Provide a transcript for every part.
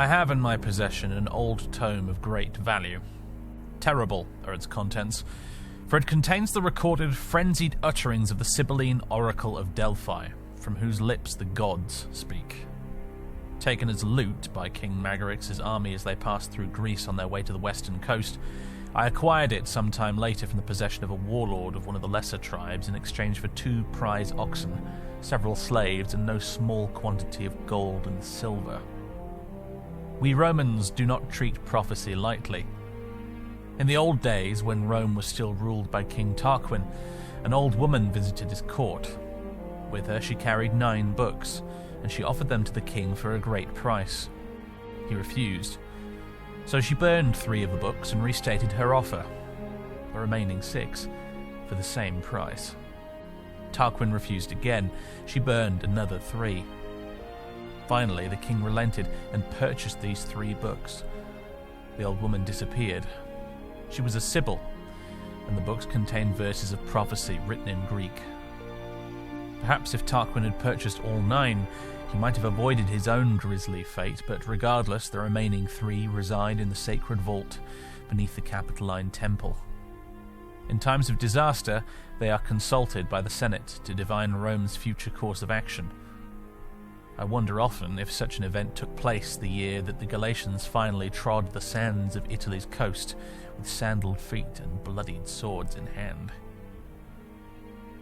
I have in my possession an old tome of great value. Terrible are its contents, for it contains the recorded frenzied utterings of the Sibylline oracle of Delphi, from whose lips the gods speak. Taken as loot by King Magarix's army as they passed through Greece on their way to the western coast, I acquired it some time later from the possession of a warlord of one of the lesser tribes in exchange for 2 prize oxen, several slaves, and no small quantity of gold and silver. We Romans do not treat prophecy lightly. In the old days, when Rome was still ruled by King Tarquin, an old woman visited his court. With her she carried 9 books, and she offered them to the king for a great price. He refused, so she burned 3 of the books and restated her offer, the remaining 6, for the same price. Tarquin refused again. She burned another 3. Finally, the king relented and purchased these 3 books. The old woman disappeared. She was a sibyl, and the books contained verses of prophecy written in Greek. Perhaps if Tarquin had purchased all 9, he might have avoided his own grisly fate, but regardless, the remaining 3 reside in the sacred vault beneath the Capitoline Temple. In times of disaster, they are consulted by the Senate to divine Rome's future course of action. I wonder often if such an event took place the year that the Galatians finally trod the sands of Italy's coast with sandaled feet and bloodied swords in hand.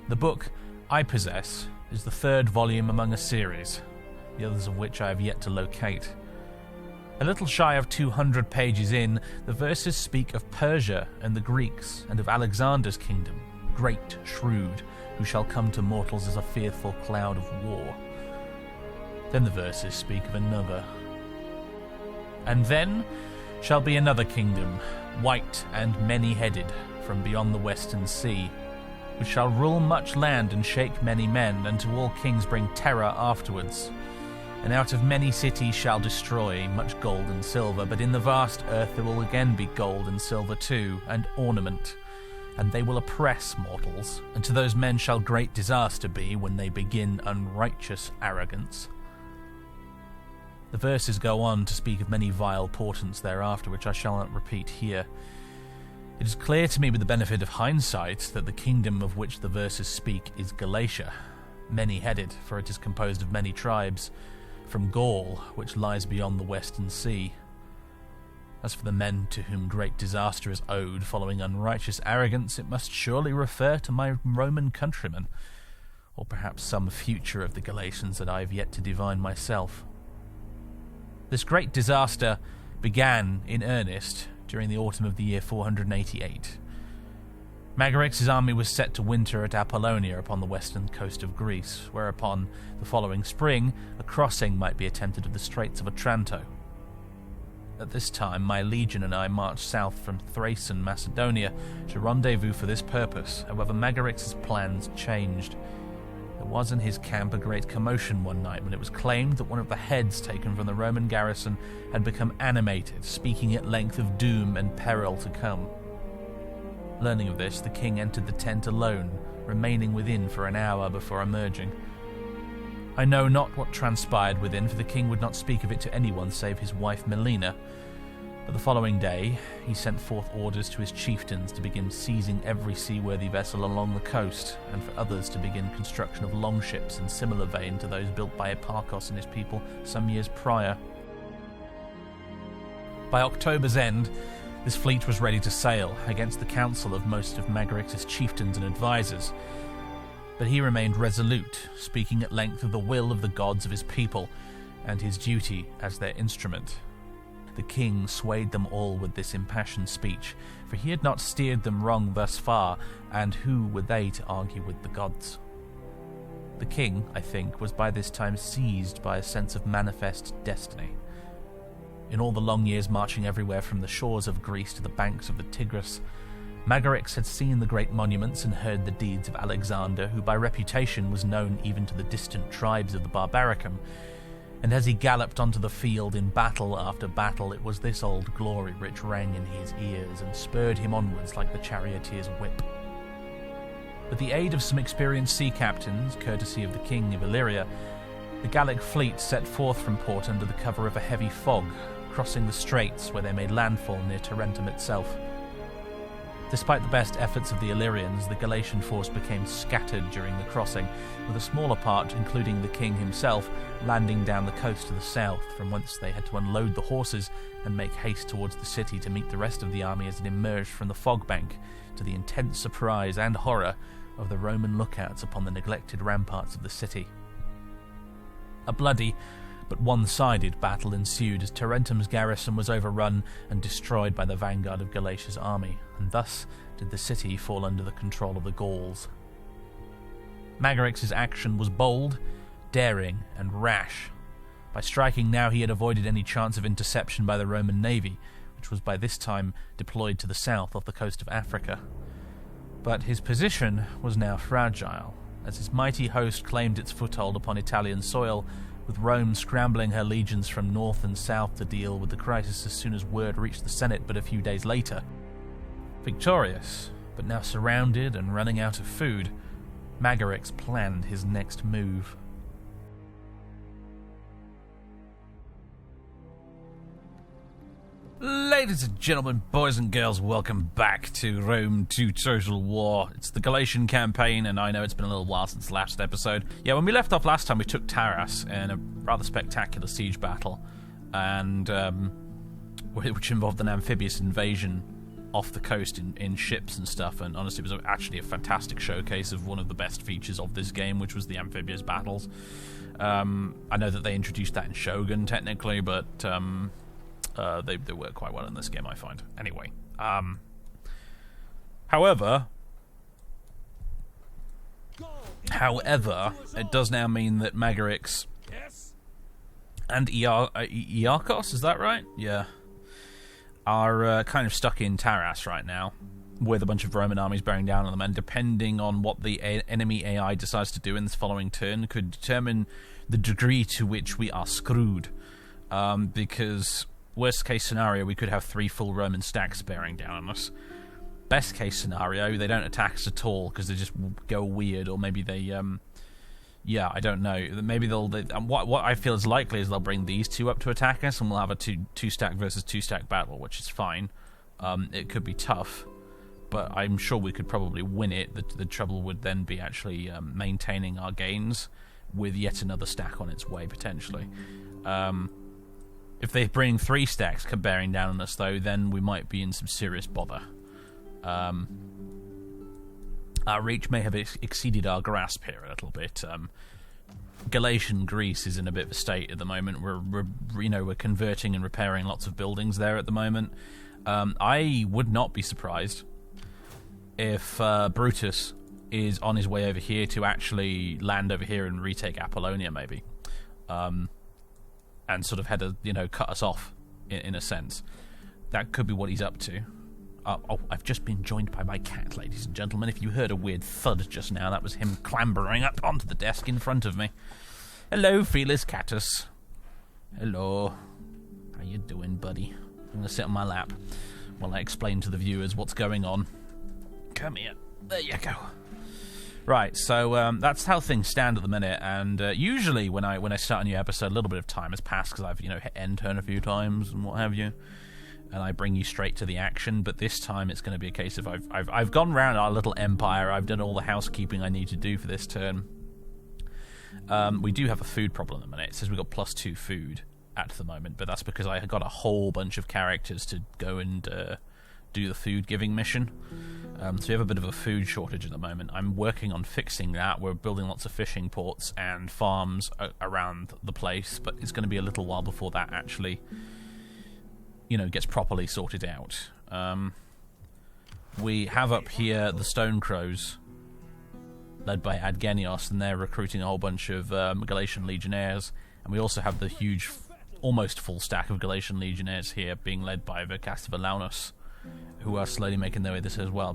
The book I possess is the 3rd volume among a series, the others of which I have yet to locate. A little shy of 200 pages in, the verses speak of Persia and the Greeks, and of Alexander's kingdom, great, shrewd, who shall come to mortals as a fearful cloud of war. Then the verses speak of another. And then shall be another kingdom, white and many-headed, from beyond the western sea, which shall rule much land and shake many men, and to all kings bring terror afterwards. And out of many cities shall destroy much gold and silver, but in the vast earth there will again be gold and silver too, and ornament. And they will oppress mortals, and to those men shall great disaster be when they begin unrighteous arrogance. The verses go on to speak of many vile portents thereafter, which I shall not repeat here. It is clear to me with the benefit of hindsight that the kingdom of which the verses speak is Galatia, many-headed, for it is composed of many tribes, from Gaul, which lies beyond the western sea. As for the men to whom great disaster is owed following unrighteous arrogance, it must surely refer to my Roman countrymen, or perhaps some future of the Galatians that I have yet to divine myself. This great disaster began in earnest during the autumn of the year 488. Magarix's army was set to winter at Apollonia upon the western coast of Greece, whereupon, the following spring, a crossing might be attempted of the Straits of Otranto. At this time, my legion and I marched south from Thrace and Macedonia to rendezvous for this purpose. However, Magarix's plans changed. There was in his camp a great commotion one night when it was claimed that one of the heads taken from the Roman garrison had become animated, speaking at length of doom and peril to come. Learning of this, the king entered the tent alone, remaining within for an hour before emerging. I know not what transpired within, for the king would not speak of it to anyone save his wife Melina. But the following day, he sent forth orders to his chieftains to begin seizing every seaworthy vessel along the coast, and for others to begin construction of longships in similar vein to those built by Hipparchus and his people some years prior. By October's end, this fleet was ready to sail, against the counsel of most of Magarix's chieftains and advisors. But he remained resolute, speaking at length of the will of the gods of his people, and his duty as their instrument. The king swayed them all with this impassioned speech, for he had not steered them wrong thus far, and who were they to argue with the gods? The king, I think, was by this time seized by a sense of manifest destiny. In all the long years marching everywhere from the shores of Greece to the banks of the Tigris, Magarix had seen the great monuments and heard the deeds of Alexander, who by reputation was known even to the distant tribes of the Barbaricum, and as he galloped onto the field in battle after battle, it was this old glory which rang in his ears and spurred him onwards like the charioteer's whip. With the aid of some experienced sea captains, courtesy of the king of Illyria, The Gallic fleet set forth from port under the cover of a heavy fog, crossing the straits where they made landfall near Tarentum itself. Despite the best efforts of the Illyrians, the Galatian force became scattered during the crossing, with a smaller part, including the king himself, landing down the coast to the south, from whence they had to unload the horses and make haste towards the city to meet the rest of the army as it emerged from the fog bank, to the intense surprise and horror of the Roman lookouts upon the neglected ramparts of the city. A bloody but one-sided battle ensued as Tarentum's garrison was overrun and destroyed by the vanguard of Galatia's army, and thus did the city fall under the control of the Gauls. Magarix's action was bold, daring, and rash. By striking now, he had avoided any chance of interception by the Roman navy, which was by this time deployed to the south off the coast of Africa. But his position was now fragile, as his mighty host claimed its foothold upon Italian soil, with Rome scrambling her legions from north and south to deal with the crisis as soon as word reached the Senate but a few days later. Victorious, but now surrounded and running out of food, Magarix planned his next move. Ladies and gentlemen, boys and girls, welcome back to Rome 2 Total War. It's the Galatian campaign, and I know it's been a little while since the last episode. Yeah, when we left off last time, we took Taras in a rather spectacular siege battle, and which involved an amphibious invasion off the coast in ships and stuff, and honestly it was actually a fantastic showcase of one of the best features of this game, which was the amphibious battles. I know that they introduced that in Shogun, technically, but they work quite well in this game, I find. Anyway, however, it does now mean that Magarix and Iarchos, is that right? Yeah, are kind of stuck in Taras right now, with a bunch of Roman armies bearing down on them, and depending on what the enemy AI decides to do in this following turn could determine the degree to which we are screwed, because worst case scenario, we could have 3 full Roman stacks bearing down on us. Best case scenario, they don't attack us at all because they just go weird, or maybe they, yeah, I don't know. Maybe what I feel is likely is they'll bring these 2 up to attack us, and we'll have a two stack versus 2 stack battle, which is fine. It could be tough, but I'm sure we could probably win it. The trouble would then be actually maintaining our gains with yet another stack on its way, potentially. If they bring 3 stacks bearing down on us, though, then we might be in some serious bother. Our reach may have exceeded our grasp here a little bit. Galatian Greece is in a bit of a state at the moment. We're converting and repairing lots of buildings there at the moment. I would not be surprised if Brutus is on his way over here to actually land over here and retake Apollonia, maybe. And sort of had to, cut us off, in a sense. That could be what he's up to. I've just been joined by my cat, ladies and gentlemen. If you heard a weird thud just now, that was him clambering up onto the desk in front of me. Hello, Felis Catus. Hello. How you doing, buddy? I'm going to sit on my lap while I explain to the viewers what's going on. Come here. There you go. Right, so that's how things stand at the minute, and usually when I start a new episode, a little bit of time has passed because I've hit end turn a few times and what have you, and I bring you straight to the action. But this time it's going to be a case of I've gone round our little empire. I've done all the housekeeping I need to do for this turn. We do have a food problem at the minute. It says we've got +2 food at the moment, but that's because I got a whole bunch of characters to go and do the food giving mission. So we have a bit of a food shortage at the moment. I'm working on fixing that. We're building lots of fishing ports and farms around the place, but it's going to be a little while before that actually, gets properly sorted out. We have up here the Stone Crows, led by Adgenios, and they're recruiting a whole bunch of Galatian legionnaires. And we also have the huge, almost full stack of Galatian legionnaires here, being led by Vercastavalaunus, who are slowly making their way this as well.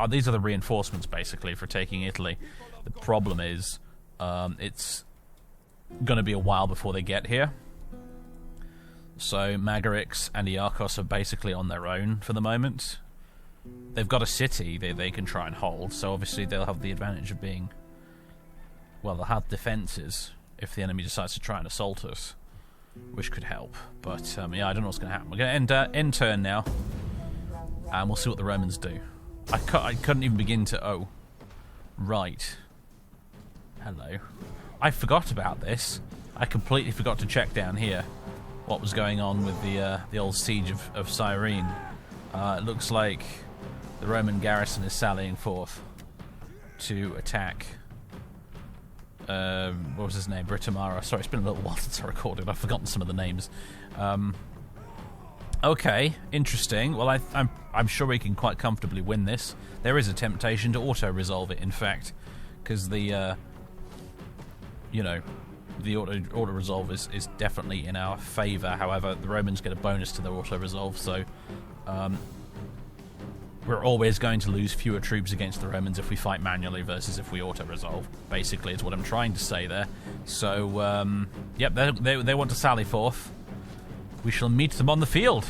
These are the reinforcements, basically, for taking Italy. The problem is, it's going to be a while before they get here. So Magarix and Iarchos are basically on their own for the moment. They've got a city they can try and hold, so obviously they'll have the advantage of being... Well, they'll have defences if the enemy decides to try and assault us, which could help. But yeah, I don't know what's going to happen. We're going to end turn now, and we'll see what the Romans do. I couldn't even begin to... Oh, right. Hello. I forgot about this. I completely forgot to check down here what was going on with the old siege of Cyrene. It looks like the Roman garrison is sallying forth to attack. What was his name? Britomara. Sorry, it's been a little while since I recorded. I've forgotten some of the names. Okay, interesting. Well, I'm sure we can quite comfortably win this. There is a temptation to auto-resolve it, in fact, because the the auto-resolve is definitely in our favour. However, the Romans get a bonus to their auto-resolve, so we're always going to lose fewer troops against the Romans if we fight manually versus if we auto-resolve, basically, is what I'm trying to say there. So, yep, they want to sally forth. We shall meet them on the field.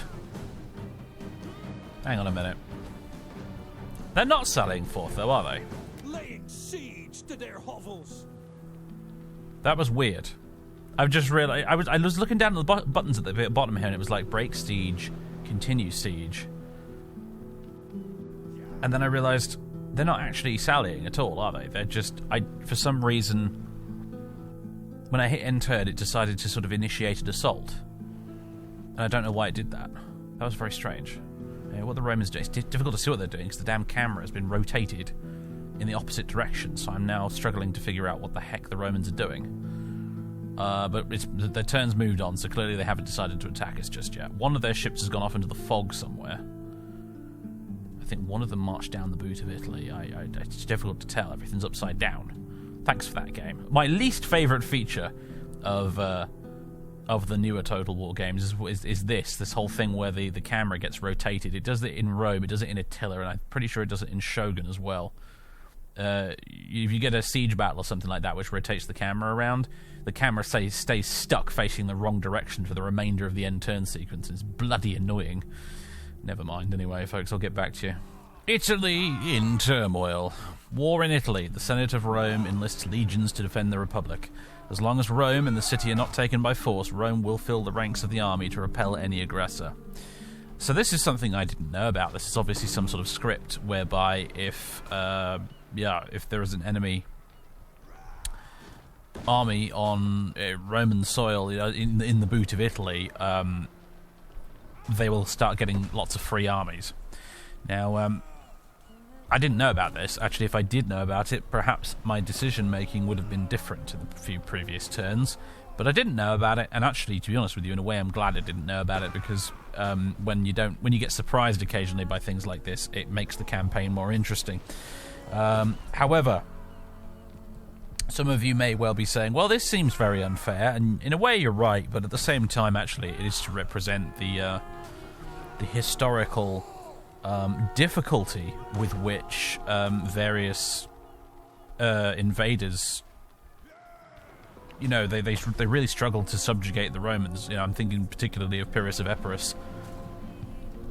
Hang on a minute. They're not sallying forth, though, are they? Laying siege to their hovels. That was weird. I've just realized... I was looking down at the buttons at the bottom here, and it was like, break siege, continue siege. And then I realized they're not actually sallying at all, are they? They're just... for some reason, when I hit enter, it decided to sort of initiate an assault. And I don't know why it did that. That was very strange. Yeah, what the Romans do, it's difficult to see what they're doing because the damn camera has been rotated in the opposite direction, so I'm now struggling to figure out what the heck the Romans are doing. But their turn's moved on, so clearly they haven't decided to attack us just yet. One of their ships has gone off into the fog somewhere. I think one of them marched down the boot of Italy. It's difficult to tell. Everything's upside down. Thanks for that game. My least favourite feature of the newer Total War games is this whole thing where the camera gets rotated. It does it in Rome, it does it in Attila, and I'm pretty sure it does it in Shogun as well. If you get a siege battle or something like that which rotates the camera around, the camera stays stuck facing the wrong direction for the remainder of the end turn sequence. It's bloody annoying. Never mind anyway, folks, I'll get back to you. Italy in turmoil. War in Italy. The Senate of Rome enlists legions to defend the Republic. As long as Rome and the city are not taken by force, Rome will fill the ranks of the army to repel any aggressor. So this is something I didn't know about. This is obviously some sort of script whereby if there is an enemy army on Roman soil, in the boot of Italy, they will start getting lots of free armies. Now, I didn't know about this. Actually, if I did know about it, perhaps my decision-making would have been different to the few previous turns. But I didn't know about it, and actually, to be honest with you, in a way, I'm glad I didn't know about it, because when you get surprised occasionally by things like this, it makes the campaign more interesting. However, some of you may well be saying, well, this seems very unfair, and in a way you're right, but at the same time, actually, it is to represent the historical difficulty with which various invaders, they really struggled to subjugate the Romans. I'm thinking particularly of Pyrrhus of Epirus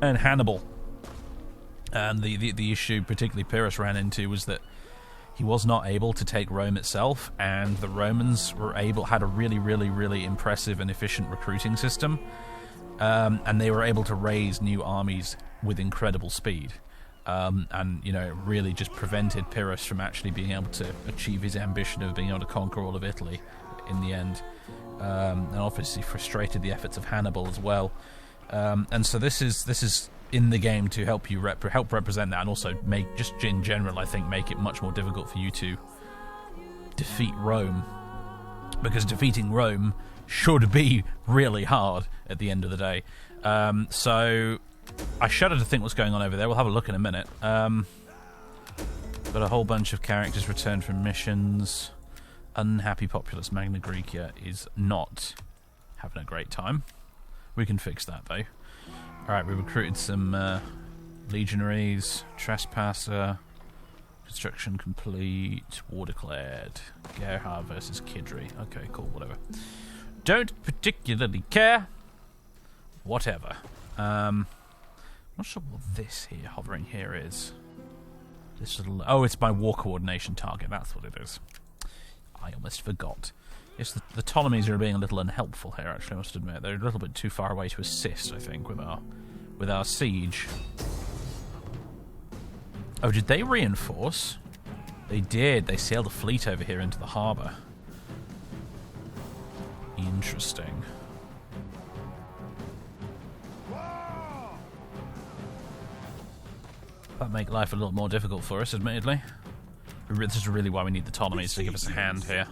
and Hannibal. And the issue particularly Pyrrhus ran into was that he was not able to take Rome itself, and the Romans had a really, really, really impressive and efficient recruiting system, and they were able to raise new armies with incredible speed, and it really just prevented Pyrrhus from actually being able to achieve his ambition of being able to conquer all of Italy in the end, and obviously frustrated the efforts of Hannibal as well. And so this is in the game to help you help represent that, and also make, just in general, I think, make it much more difficult for you to defeat Rome, because defeating Rome should be really hard at the end of the day. So I shudder to think what's going on over there. We'll have a look in a minute. Got a whole bunch of characters returned from missions. Unhappy populace Magna Graecia is not having a great time. We can fix that, though. Alright, we recruited some legionaries, trespasser, construction complete, war declared, Gerhard versus Kidri. Okay, cool, whatever. Don't particularly care. Whatever. Not sure what this here, hovering here, is. This little... Oh, it's my war coordination target, that's what it is. I almost forgot. Yes, the Ptolemies are being a little unhelpful here, actually, I must admit. They're a little bit too far away to assist, I think, with our siege. Oh, did they reinforce? They did. They sailed a fleet over here into the harbour. Interesting. That'd make life a little more difficult for us, admittedly. This is really why we need the Ptolemies to give us a hand here.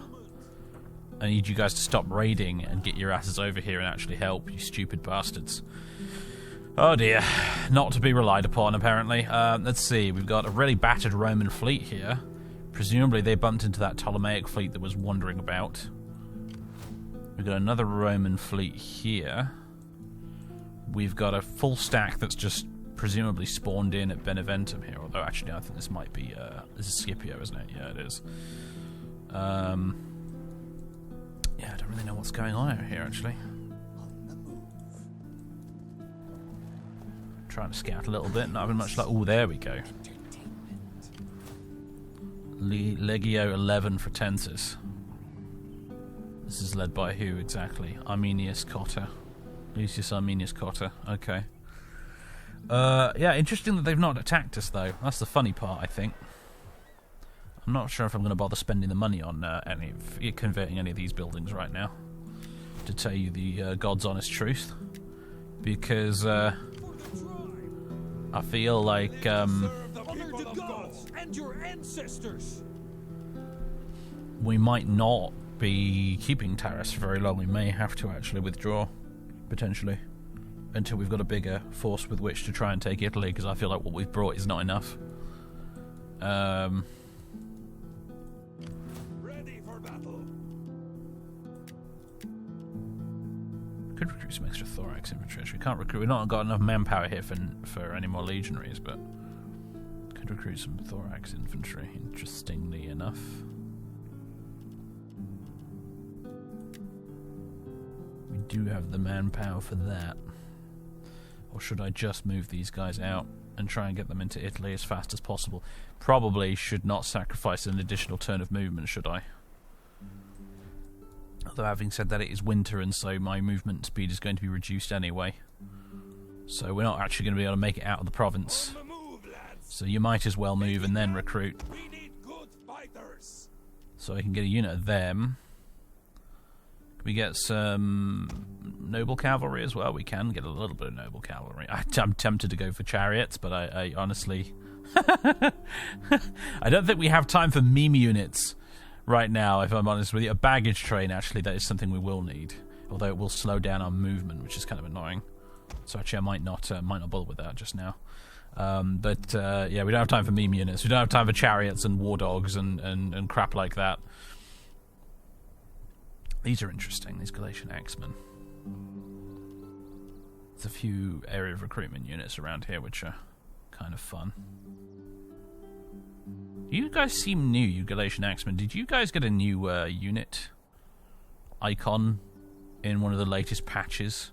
I need you guys to stop raiding and get your asses over here and actually help, you stupid bastards. Oh dear. Not to be relied upon, apparently. Let's see. We've got a really battered Roman fleet here. Presumably they bumped into that Ptolemaic fleet that was wandering about. We've got another Roman fleet here. We've got a full stack that's just presumably spawned in at Beneventum here. Although, actually, I think this might be... this is Scipio, isn't it? Yeah, it is. Yeah, I don't really know what's going on out here, actually. Trying to scout a little bit, not having much luck. Oh, there we go. Legio 11 Fretensis. This is led by who exactly? Arminius Cotta. Lucius Arminius Cotta. Okay. Yeah, interesting that they've not attacked us, though. That's the funny part, I think. I'm not sure if I'm going to bother spending the money on converting any of these buildings right now, to tell you the God's honest truth, because I feel like we might not be keeping Taris for very long. We may have to actually withdraw, potentially, until we've got a bigger force with which to try and take Italy, because I feel like what we've brought is not enough. Could recruit some extra thorax infantry. We can't recruit. We've not got enough manpower here for any more legionaries, but could recruit some thorax infantry. Interestingly enough, we do have the manpower for that. Or should I just move these guys out and try and get them into Italy as fast as possible? Probably should not sacrifice an additional turn of movement, should I? Although having said that, it is winter, and so my movement speed is going to be reduced anyway. So we're not actually going to be able to make it out of the province. So you might as well move and then recruit. So I can get a unit of them. Can we get some noble cavalry as well? We can get a little bit of noble cavalry. I'm tempted to go for chariots, but I honestly... I don't think we have time for meme units right now, if I'm honest with you. A baggage train, actually, that is something we will need. Although it will slow down our movement, which is kind of annoying. So actually I might not bother with that just now. Yeah, we don't have time for meme units. We don't have time for chariots and war dogs and crap like that. These are interesting, these Galatian Axemen. There's a few area of recruitment units around here which are kind of fun. You guys seem new, you Galatian Axemen. Did you guys get a new unit icon in one of the latest patches?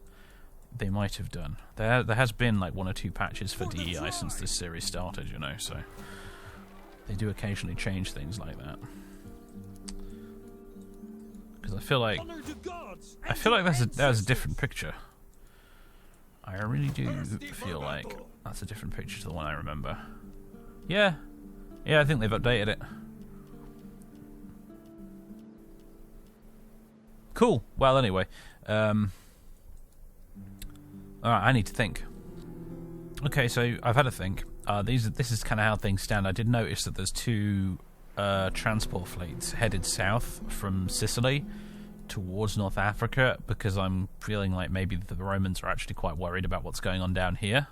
They might have done. There has been like 1 or 2 patches for DEI since this series started, you know, so they do occasionally change things like that. Because I feel like that's a different picture. I really do feel like that's a different picture to the one I remember. Yeah, I think they've updated it. Cool. Well, anyway, alright, I need to think. Okay, so I've had a think. This is kind of how things stand. I did notice that there's 2 transport fleets headed south from Sicily towards North Africa, because I'm feeling like maybe the Romans are actually quite worried about what's going on down here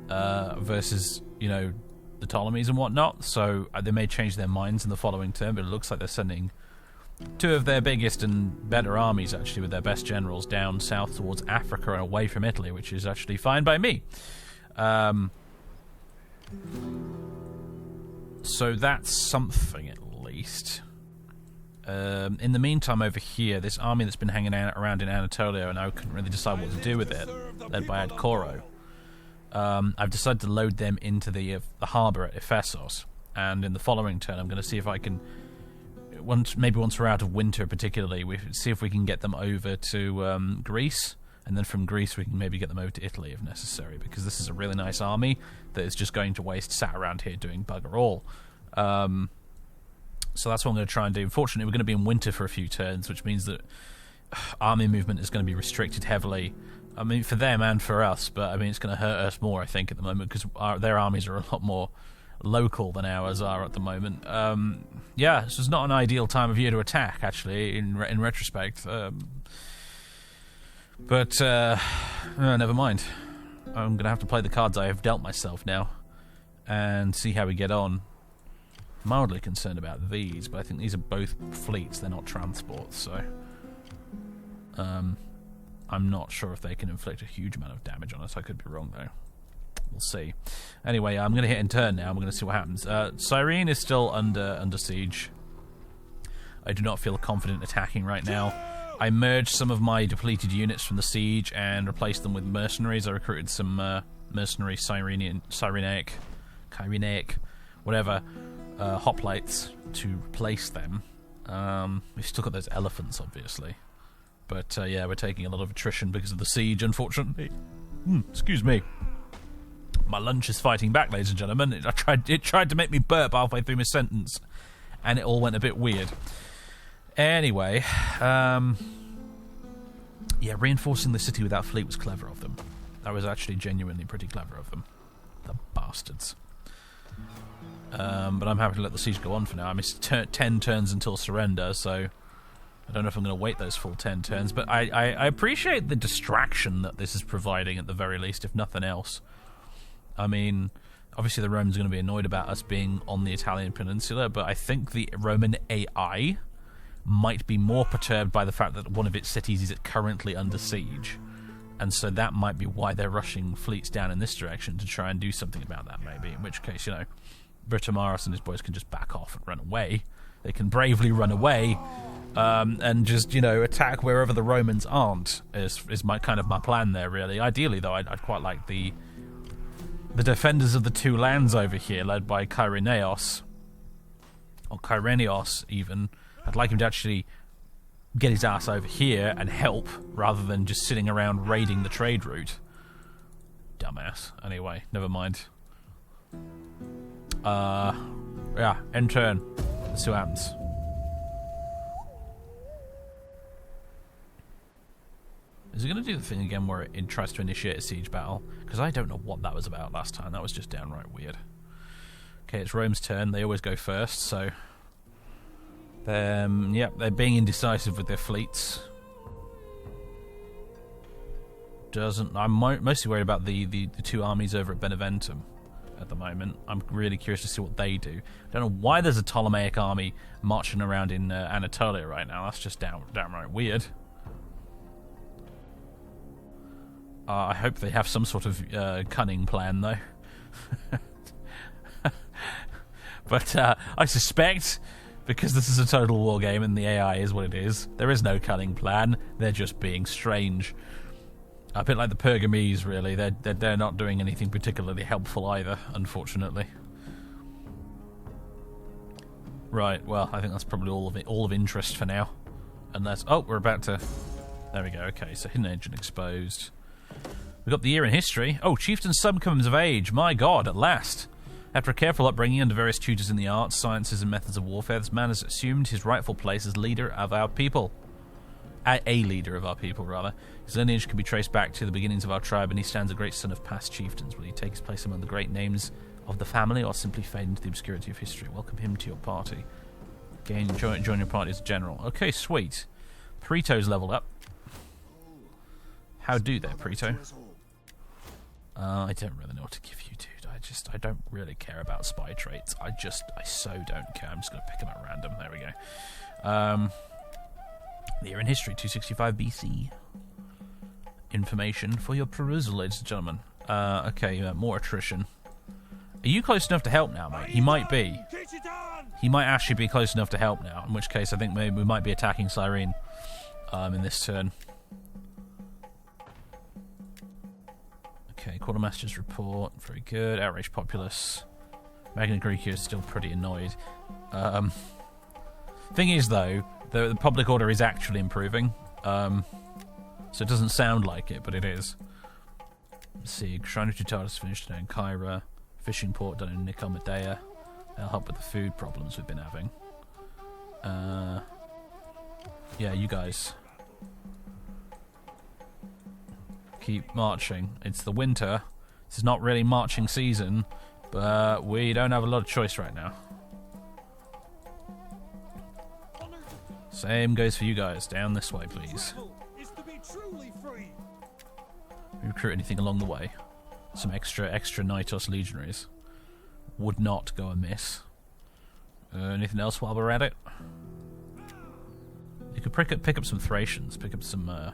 versus, you know, the Ptolemies and whatnot. So they may change their minds in the following term, but it looks like they're sending 2 of their biggest and better armies, actually, with their best generals down south towards Africa and away from Italy, which is actually fine by me. So that's something, at least. In the meantime, over here, this army that's been hanging around in Anatolia, and I couldn't really decide what to do with it, led by Adcoro. I've decided to load them into the harbour at Ephesus, and in the following turn I'm going to see if I can maybe once we're out of winter, particularly, we see if we can get them over to Greece, and then from Greece we can maybe get them over to Italy if necessary, because this is a really nice army that is just going to waste sat around here doing bugger all. So that's what I'm going to try and do. Unfortunately, we're going to be in winter for a few turns, which means that army movement is going to be restricted heavily. I mean, for them and for us, but I mean, it's going to hurt us more, I think, at the moment, because their armies are a lot more local than ours are at the moment. Yeah, this is not an ideal time of year to attack, actually, in retrospect. But never mind. I'm going to have to play the cards I have dealt myself now and see how we get on. Mildly concerned about these, but I think these are both fleets, they're not transports, so I'm not sure if they can inflict a huge amount of damage on us. I could be wrong, though. We'll see. Anyway, I'm going to hit in turn now. I'm going to see what happens. Cyrene is still under siege. I do not feel confident attacking right now. I merged some of my depleted units from the siege and replaced them with mercenaries. I recruited some mercenary Cyrenaic, whatever, hoplites to replace them. We've still got those elephants, obviously. But yeah, we're taking a lot of attrition because of the siege, unfortunately. Excuse me. My lunch is fighting back, ladies and gentlemen. It tried to make me burp halfway through my sentence, and it all went a bit weird. Anyway, yeah, reinforcing the city without fleet was clever of them. That was actually genuinely pretty clever of them. The bastards. But I'm happy to let the siege go on for now. I missed 10 turns until surrender, so I don't know if I'm going to wait those full 10 turns. But I appreciate the distraction that this is providing, at the very least, if nothing else. I mean, obviously the Romans are going to be annoyed about us being on the Italian peninsula, but I think the Roman AI might be more perturbed by the fact that one of its cities is currently under siege. And so that might be why they're rushing fleets down in this direction, to try and do something about that, maybe. In which case, you know, Britomaris and his boys can just back off and run away. They can bravely run away and just, you know, attack wherever the Romans aren't, is my plan there, really. Ideally, though, I'd quite like the defenders of the two lands over here, led by Kyrenaeus, or Kyrenios even. I'd like him to actually get his ass over here and help, rather than just sitting around raiding the trade route. Dumbass. Anyway, never mind. Yeah, end turn. Let's see what happens. Is it going to do the thing again where it tries to initiate a siege battle? Because I don't know what that was about last time. That was just downright weird. Okay, it's Rome's turn. They always go first, so... yeah, they're being indecisive with their fleets. I'm mostly worried about the two armies over at Beneventum at the moment. I'm really curious to see what they do. I don't know why there's a Ptolemaic army marching around in Anatolia right now. That's just downright weird. I hope they have some sort of cunning plan, though. But I suspect, because this is a total war game and the AI is what it is, there is no cunning plan. They're just being strange. A bit like the Pergamese, really. They're not doing anything particularly helpful either, unfortunately. Right, well, I think that's probably all of interest for now. Unless... Oh, we're about to... There we go, okay, so hidden agent exposed. We've got the year in history. Oh, Chieftain Sub comes of age. My god, at last. After a careful upbringing under various tutors in the arts, sciences, and methods of warfare, this man has assumed his rightful place as leader of our people. A leader of our people, rather. His lineage can be traced back to the beginnings of our tribe, and he stands a great son of past chieftains. Will he take his place among the great names of the family, or simply fade into the obscurity of history? Welcome him to your party. Join your party as a general. Okay, sweet. Preto's leveled up. How do there, Preto? I don't really know what to give you, dude. I don't really care about spy traits. I so don't care. I'm just going to pick them at random. There we go. The year in history, 265 BC. Information for your perusal, ladies and gentlemen. Okay, more attrition. Are you close enough to help now, mate? He might be. He might actually be close enough to help now, in which case I think maybe we might be attacking Cyrene in this turn. Okay, Quartermaster's report. Very good. Outraged populace. Magna Graecia is still pretty annoyed. Thing is, though, the public order is actually improving. So it doesn't sound like it, but it is. Let's see, Shrine of Tutatis finished today in Kyra. Fishing port done in Nicomedia. That'll help with the food problems we've been having. Yeah, you guys. Keep marching. It's the winter. This is not really marching season, but we don't have a lot of choice right now. Same goes for you guys. Down this way, please. Recruit anything along the way. Some extra Nitos legionaries. Would not go amiss. Anything else while we're at it? You could pick up some Thracians. Pick up some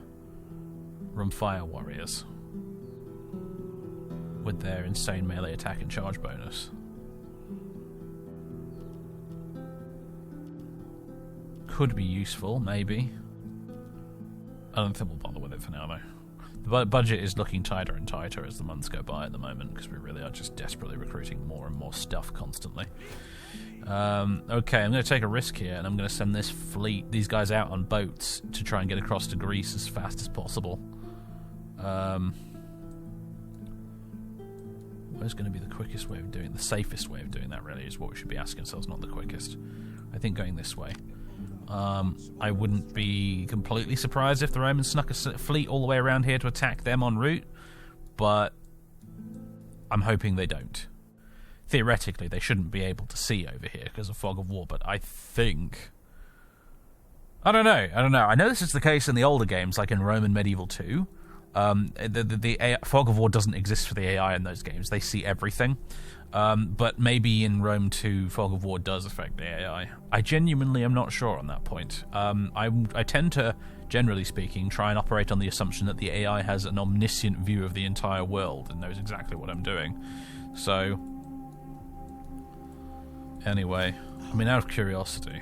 Rumfire warriors. With their insane melee attack and charge bonus. Could be useful, maybe. I don't think we'll bother with it for now, though. The budget is looking tighter and tighter as the months go by at the moment, because we really are just desperately recruiting more and more stuff constantly. Okay, I'm going to take a risk here, and I'm going to send these guys out on boats to try and get across to Greece as fast as possible. Where's going to be the quickest way of doing the safest way of doing that, really, is what we should be asking ourselves, not the quickest. I think going this way. I wouldn't be completely surprised if the Romans snuck a fleet all the way around here to attack them en route, but I'm hoping they don't. Theoretically, they shouldn't be able to see over here because of fog of war, but I think... I don't know. I know this is the case in the older games, like in Rome and Medieval 2. The AI, fog of war doesn't exist for the AI in those games. They see everything. But maybe in Rome 2, fog of war does affect the AI. I genuinely am not sure on that point. I tend to, generally speaking, try and operate on the assumption that the AI has an omniscient view of the entire world and knows exactly what I'm doing. So, anyway, I mean, out of curiosity.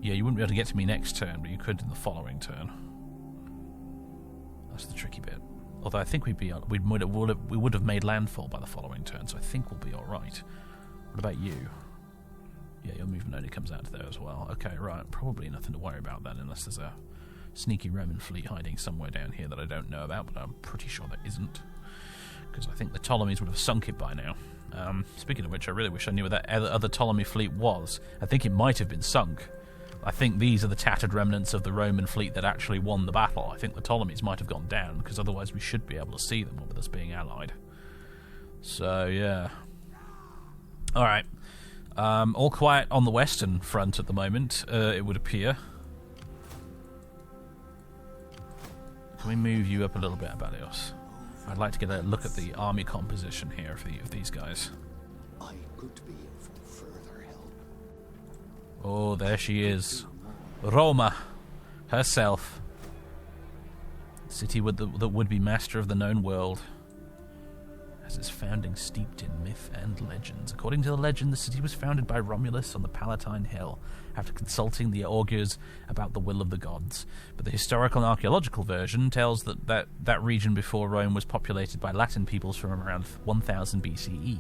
Yeah, you wouldn't be able to get to me next turn, but you could in the following turn. That's the tricky bit. Although I think we would have made landfall by the following turn, so I think we'll be all right. What about you? Yeah, your movement only comes out to there as well. Okay, right. Probably nothing to worry about then, unless there's a sneaky Roman fleet hiding somewhere down here that I don't know about, but I'm pretty sure there isn't. Because I think the Ptolemies would have sunk it by now. Speaking of which, I really wish I knew where that other Ptolemy fleet was. I think it might have been sunk. I think these are the tattered remnants of the Roman fleet that actually won the battle. I think the Ptolemies might have gone down, because otherwise we should be able to see them with us being allied. So, yeah. Alright. All quiet on the western front at the moment, it would appear. Can we move you up a little bit, Abalios? I'd like to get a look at the army composition here of these guys. I could be of further help. Oh, there she is. Roma herself. City that would be master of the known world. Has its founding steeped in myth and legends. According to the legend, the city was founded by Romulus on the Palatine Hill, after consulting the augurs about the will of the gods. But the historical and archaeological version tells that region before Rome was populated by Latin peoples from around 1000 BCE.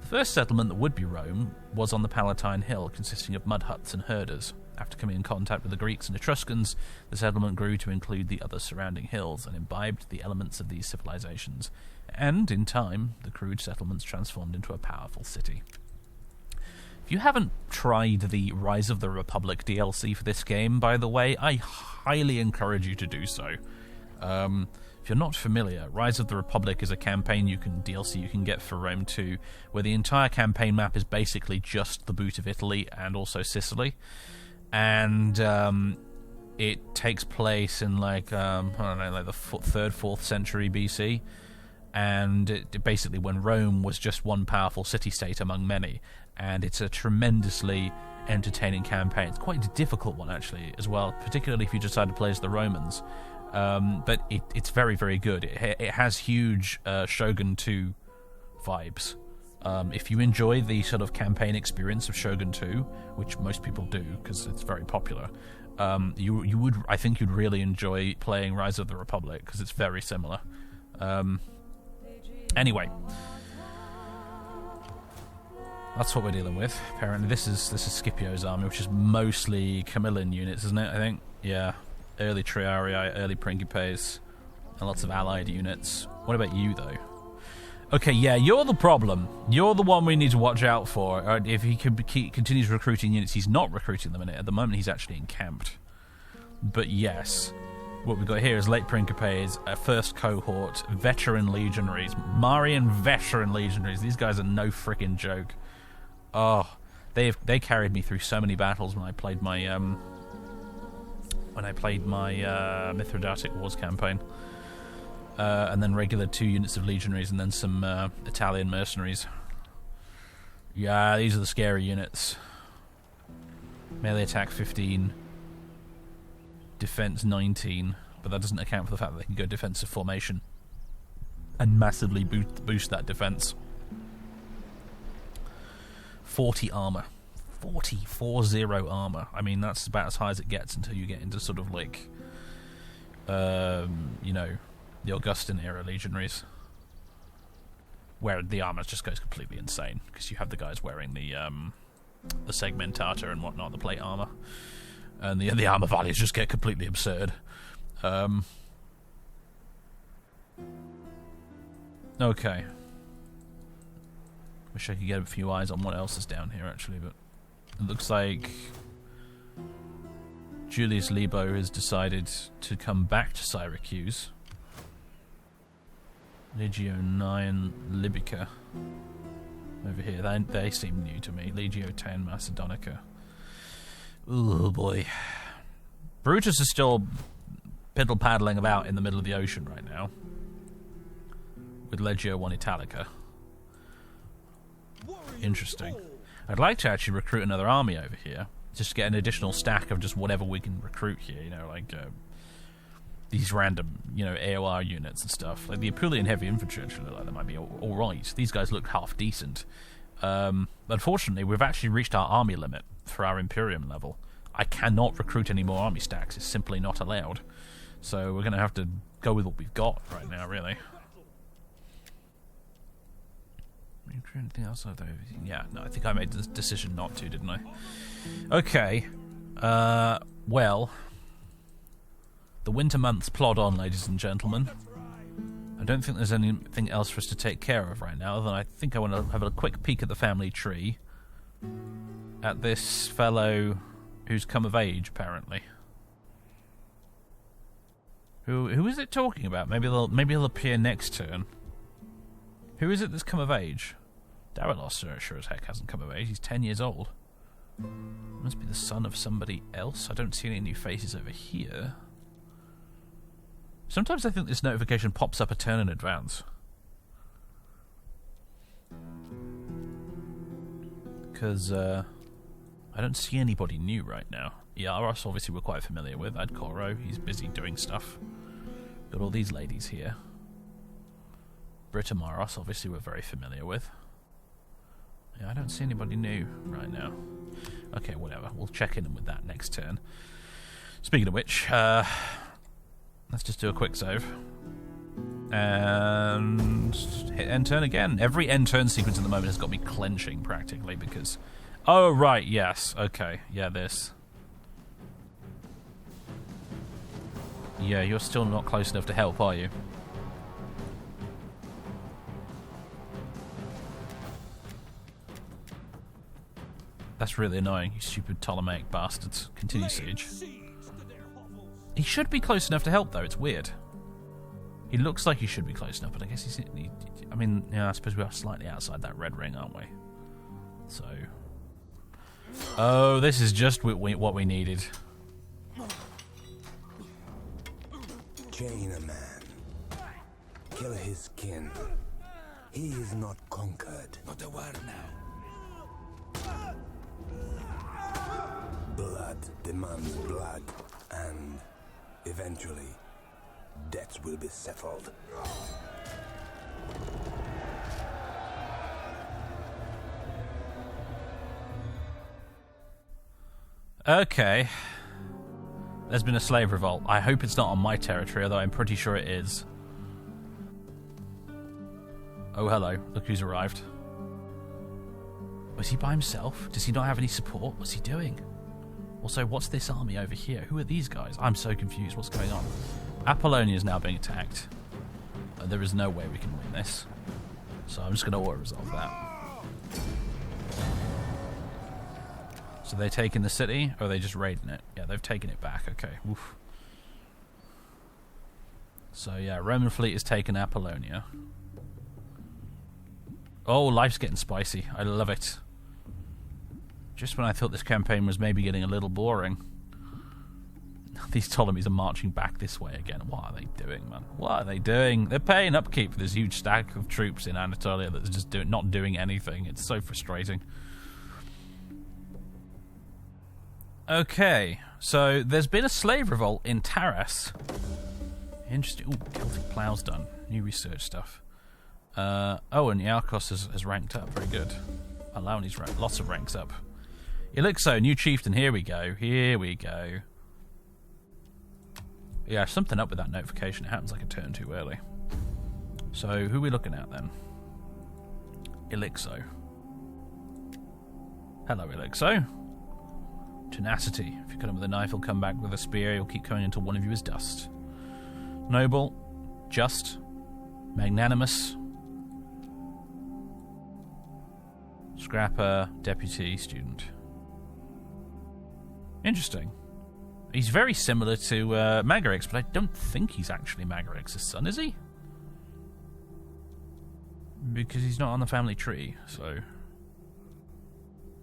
The first settlement that would be Rome was on the Palatine Hill, consisting of mud huts and herders. After coming in contact with the Greeks and Etruscans, the settlement grew to include the other surrounding hills and imbibed the elements of these civilizations. And, in time, the crude settlements transformed into a powerful city. If you haven't tried the Rise of the Republic DLC for this game, by the way, I highly encourage you to do so. If you're not familiar, Rise of the Republic is a campaign DLC you can get for Rome 2, where the entire campaign map is basically just the boot of Italy and also Sicily. And it takes place in like the 3rd, 4th century BC. And it basically when Rome was just one powerful city-state among many, and it's a tremendously entertaining campaign. It's quite a difficult one, actually, as well, particularly if you decide to play as the Romans. But it's very, very good. It has huge Shogun 2 vibes. If you enjoy the sort of campaign experience of Shogun 2, which most people do, because it's very popular, I think you'd really enjoy playing Rise of the Republic, because it's very similar. Anyway. That's what we're dealing with. Apparently, this is Scipio's army, which is mostly Camillan units, isn't it? I think. Yeah, early Triarii, early Principes, and lots of allied units. What about you, though? Okay, yeah, you're the problem. You're the one we need to watch out for. If he continues recruiting units, he's not recruiting them in it. At the moment, he's actually encamped. But yes, what we've got here is late Principes, a first cohort, veteran legionaries, Marian veteran legionaries. These guys are no freaking joke. Oh, they carried me through so many battles when I played my Mithridatic Wars campaign, and then regular 2 units of legionaries, and then some Italian mercenaries. Yeah, these are the scary units. Melee attack 15, defense 19, but that doesn't account for the fact that they can go defensive formation and massively boost that defense. 40 armor. 40 armor. I mean, that's about as high as it gets until you get into sort of like, you know, the Augustan era legionaries, where the armor just goes completely insane because you have the guys wearing the segmentata and whatnot, the plate armor, and the armor values just get completely absurd. Okay. Wish I could get a few eyes on what else is down here, actually, but it looks like Julius Libo has decided to come back to Syracuse. Legio 9 Libica. Over here, they seem new to me. Legio 10 Macedonica. Oh boy. Brutus is still piddle-paddling about in the middle of the ocean right now, with Legio 1 Italica. Interesting. I'd like to actually recruit another army over here, just to get an additional stack of just whatever we can recruit here, you know, like these random, you know, AOR units and stuff. Like the Apulian heavy infantry actually look like they might be alright. These guys look half decent. Unfortunately, we've actually reached our army limit for our Imperium level. I cannot recruit any more army stacks, it's simply not allowed. So we're going to have to go with what we've got right now, really. Anything else? Yeah, no, I think I made the decision not to, didn't I? Okay. Well, the winter months plod on, ladies and gentlemen. I don't think there's anything else for us to take care of right now, other than I think I want to have a quick peek at the family tree. At this fellow who's come of age, apparently. Who is it talking about? Maybe he'll appear next turn. Who is it that's come of age? Darilos sure as heck hasn't come of age. He's 10 years old. Must be the son of somebody else. I don't see any new faces over here. Sometimes I think this notification pops up a turn in advance. Because I don't see anybody new right now. Iaros, obviously, we're quite familiar with. Adcoro, he's busy doing stuff. Got all these ladies here. Britomaros, obviously, we're very familiar with. Yeah, I don't see anybody new right now. Okay, whatever. We'll check in with that next turn. Speaking of which, let's just do a quick save. And hit end turn again. Every end turn sequence at the moment has got me clenching, practically, because... Oh, right, yes. Okay, yeah, this. Yeah, you're still not close enough to help, are you? That's really annoying, you stupid Ptolemaic bastards. Continue siege. He should be close enough to help, though. It's weird. He looks like he should be close enough, but I guess he's... I mean, yeah, I suppose we are slightly outside that red ring, aren't we? So... Oh, this is just what we needed. Chain a man. Kill his kin. He is not conquered. Not a word now. Blood demands blood, and eventually, debts will be settled. Okay. There's been a slave revolt. I hope it's not on my territory, although I'm pretty sure it is. Oh, hello. Look who's arrived. Was he by himself? Does he not have any support? What's he doing? Also, what's this army over here? Who are these guys? I'm so confused. What's going on? Apollonia is now being attacked. There is no way we can win this. So I'm just going to auto-resolve that. So they taking the city, or are they just raiding it? Yeah, they've taken it back. Okay. Oof. So yeah, Roman fleet has taken Apollonia. Oh, life's getting spicy. I love it. Just when I thought this campaign was maybe getting a little boring. These Ptolemies are marching back this way again. What are they doing, man? What are they doing? They're paying upkeep for this huge stack of troops in Anatolia that's just not doing anything. It's so frustrating. Okay, so there's been a slave revolt in Taras. Interesting. Ooh, Celtic Plough's done. New research stuff. Oh, and Iarkos has ranked up. Very good. Alauni's ranked. Lots of ranks up. Elixo, new chieftain. Here we go. Here we go. Yeah, something up with that notification. It happens like a turn too early. So, who are we looking at then? Elixo. Hello, Elixo. Tenacity. If you cut him with a knife, he'll come back with a spear. He'll keep coming until one of you is dust. Noble. Just. Magnanimous. Scrapper. Deputy. Student. Interesting. He's very similar to Magarix, but I don't think he's actually Magarix's son, is he? Because he's not on the family tree, so...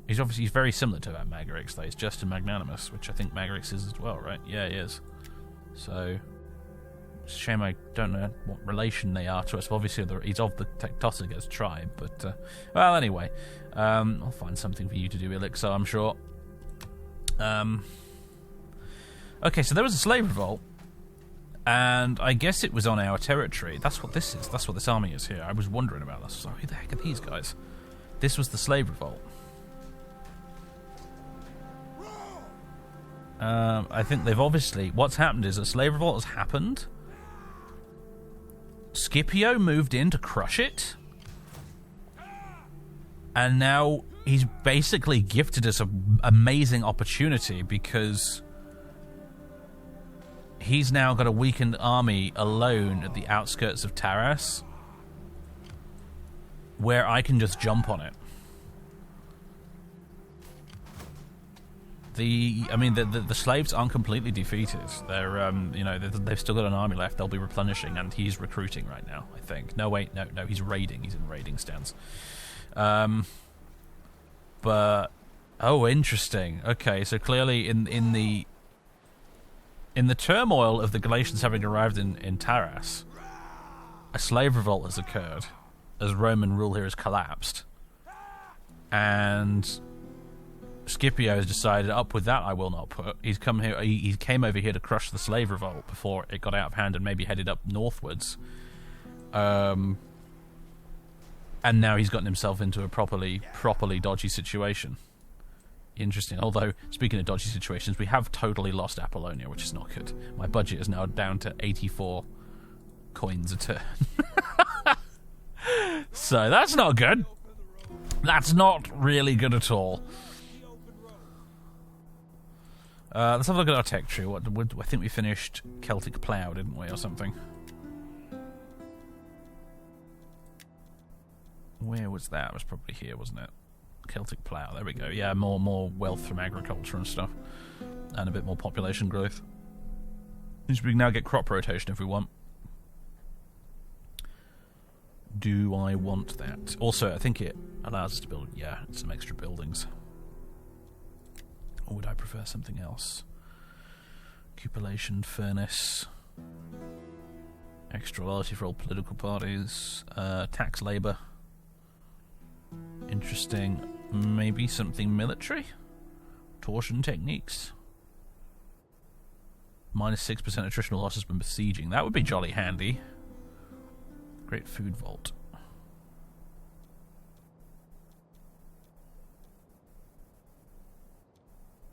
He's very similar to that Magarix, though. He's just a Magnanimous, which I think Magarix is as well, right? Yeah, he is. So... It's a shame I don't know what relation they are to us. Obviously, he's of the Tectosages tribe, but... well, anyway. I'll find something for you to do, Elixir, I'm sure. Okay, so there was a slave revolt, and I guess it was on our territory. That's what this is. That's what this army is here. I was wondering about this. So who the heck are these guys? This was the slave revolt. I think they've obviously... What's happened is a slave revolt has happened. Scipio moved in to crush it. And now he's basically gifted us an amazing opportunity because... He's now got a weakened army alone at the outskirts of Taras, where I can just jump on it. The slaves aren't completely defeated. They're they've still got an army left. They'll be replenishing, and he's recruiting right now, I think. No, wait, no, he's raiding. He's in raiding stance. But oh, interesting. Okay, so clearly in the turmoil of the Galatians having arrived in Taras, a slave revolt has occurred as Roman rule here has collapsed. And Scipio has decided, up with that I will not put. He's come here. He came over here to crush the slave revolt before it got out of hand and maybe headed up northwards. And now he's gotten himself into a properly dodgy situation. Interesting. Although, speaking of dodgy situations, we have totally lost Apollonia, which is not good. My budget is now down to 84 coins a turn. So that's not good. That's not really good at all. Let's have a look at our tech tree. I think we finished Celtic Plough, didn't we, or something? Where was that? It was probably here, wasn't it? Celtic Plough, there we go. Yeah, more wealth from agriculture and stuff. And a bit more population growth. We can now get crop rotation if we want. Do I want that? Also, I think it allows us to build, some extra buildings. Or would I prefer something else? Cupulation, furnace. Extra loyalty for all political parties. Tax labour. Interesting. Maybe something military? Torsion techniques? Minus 6% attritional losses when besieging. That would be jolly handy. Great food vault.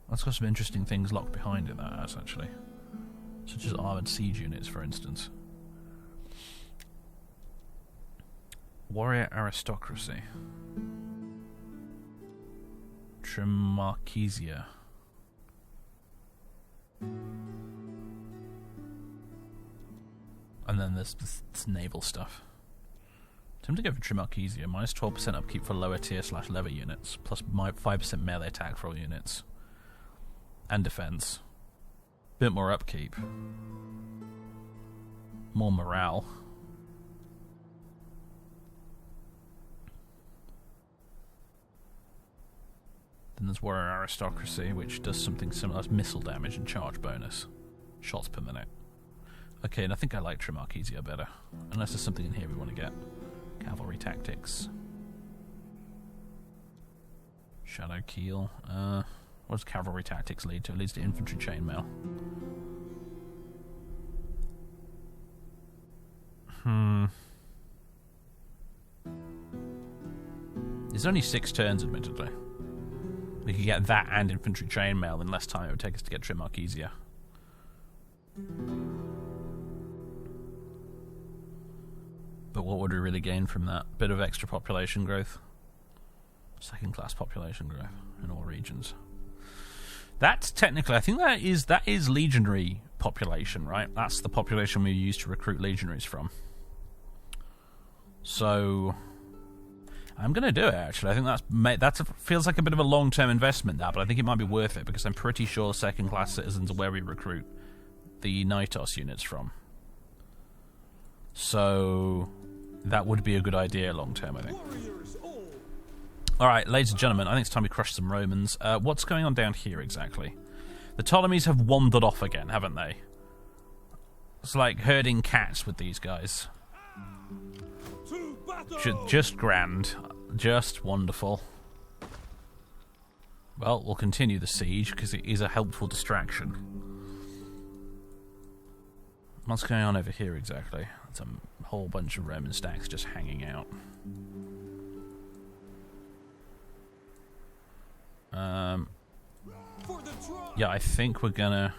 That's got some interesting things locked behind it, that has, actually. Such as armoured siege units, for instance. Warrior aristocracy. Trimarchesia. And then there's this naval stuff. Time to go for Trimarchesia. Minus 12% upkeep for lower tier / lever units. Plus 5% melee attack for all units. And defense. Bit more upkeep. More morale. Then there's Warrior Aristocracy, which does something similar as missile damage and charge bonus. Shots per minute. Okay, and I think I like Trimarchesia better. Unless there's something in here we want to get. Cavalry Tactics. Shadow Keel. What does Cavalry Tactics lead to? It leads to Infantry Chainmail. There's only 6 turns, admittedly. We could get that and Infantry Chainmail in less time it would take us to get Trimarchesia. But what would we really gain from that? Bit of extra population growth. Second class population growth in all regions. That's technically, I think that is legionary population, right? That's the population we use to recruit legionaries from. So I'm going to do it, actually. I think that feels like a bit of a long-term investment, that, but I think it might be worth it, because I'm pretty sure second-class citizens are where we recruit the Knightos units from. So that would be a good idea long-term, I think. Alright, ladies and gentlemen, I think it's time we crush some Romans. What's going on down here, exactly? The Ptolemies have wandered off again, haven't they? It's like herding cats with these guys. Just grand. Just wonderful. Well, we'll continue the siege, because it is a helpful distraction. What's going on over here, exactly? It's a whole bunch of Roman stacks just hanging out. Yeah, I think we're gonna...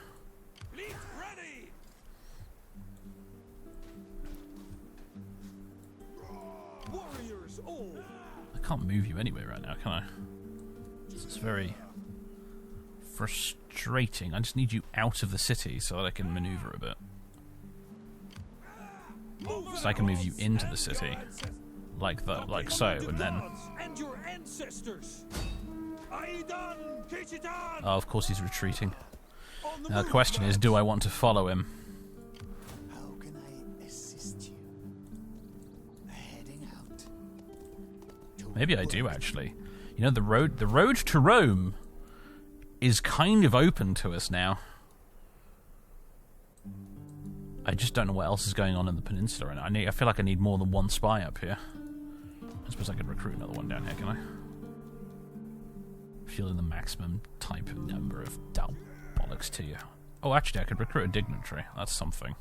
I can't move you anyway right now, can I? It's very frustrating. I just need you out of the city so that I can maneuver a bit. So I can move you into the city, like so, and then... Oh, of course he's retreating. Now the question is, do I want to follow him? How can I assist you? Heading out. Maybe I do, actually. You know, the road to Rome is kind of open to us now. I just don't know what else is going on in the peninsula, and I feel like I need more than one spy up here. I suppose I could recruit another one down here, can I? Feeling the maximum type of number of bollocks to you. Oh, actually, I could recruit a dignitary. That's something.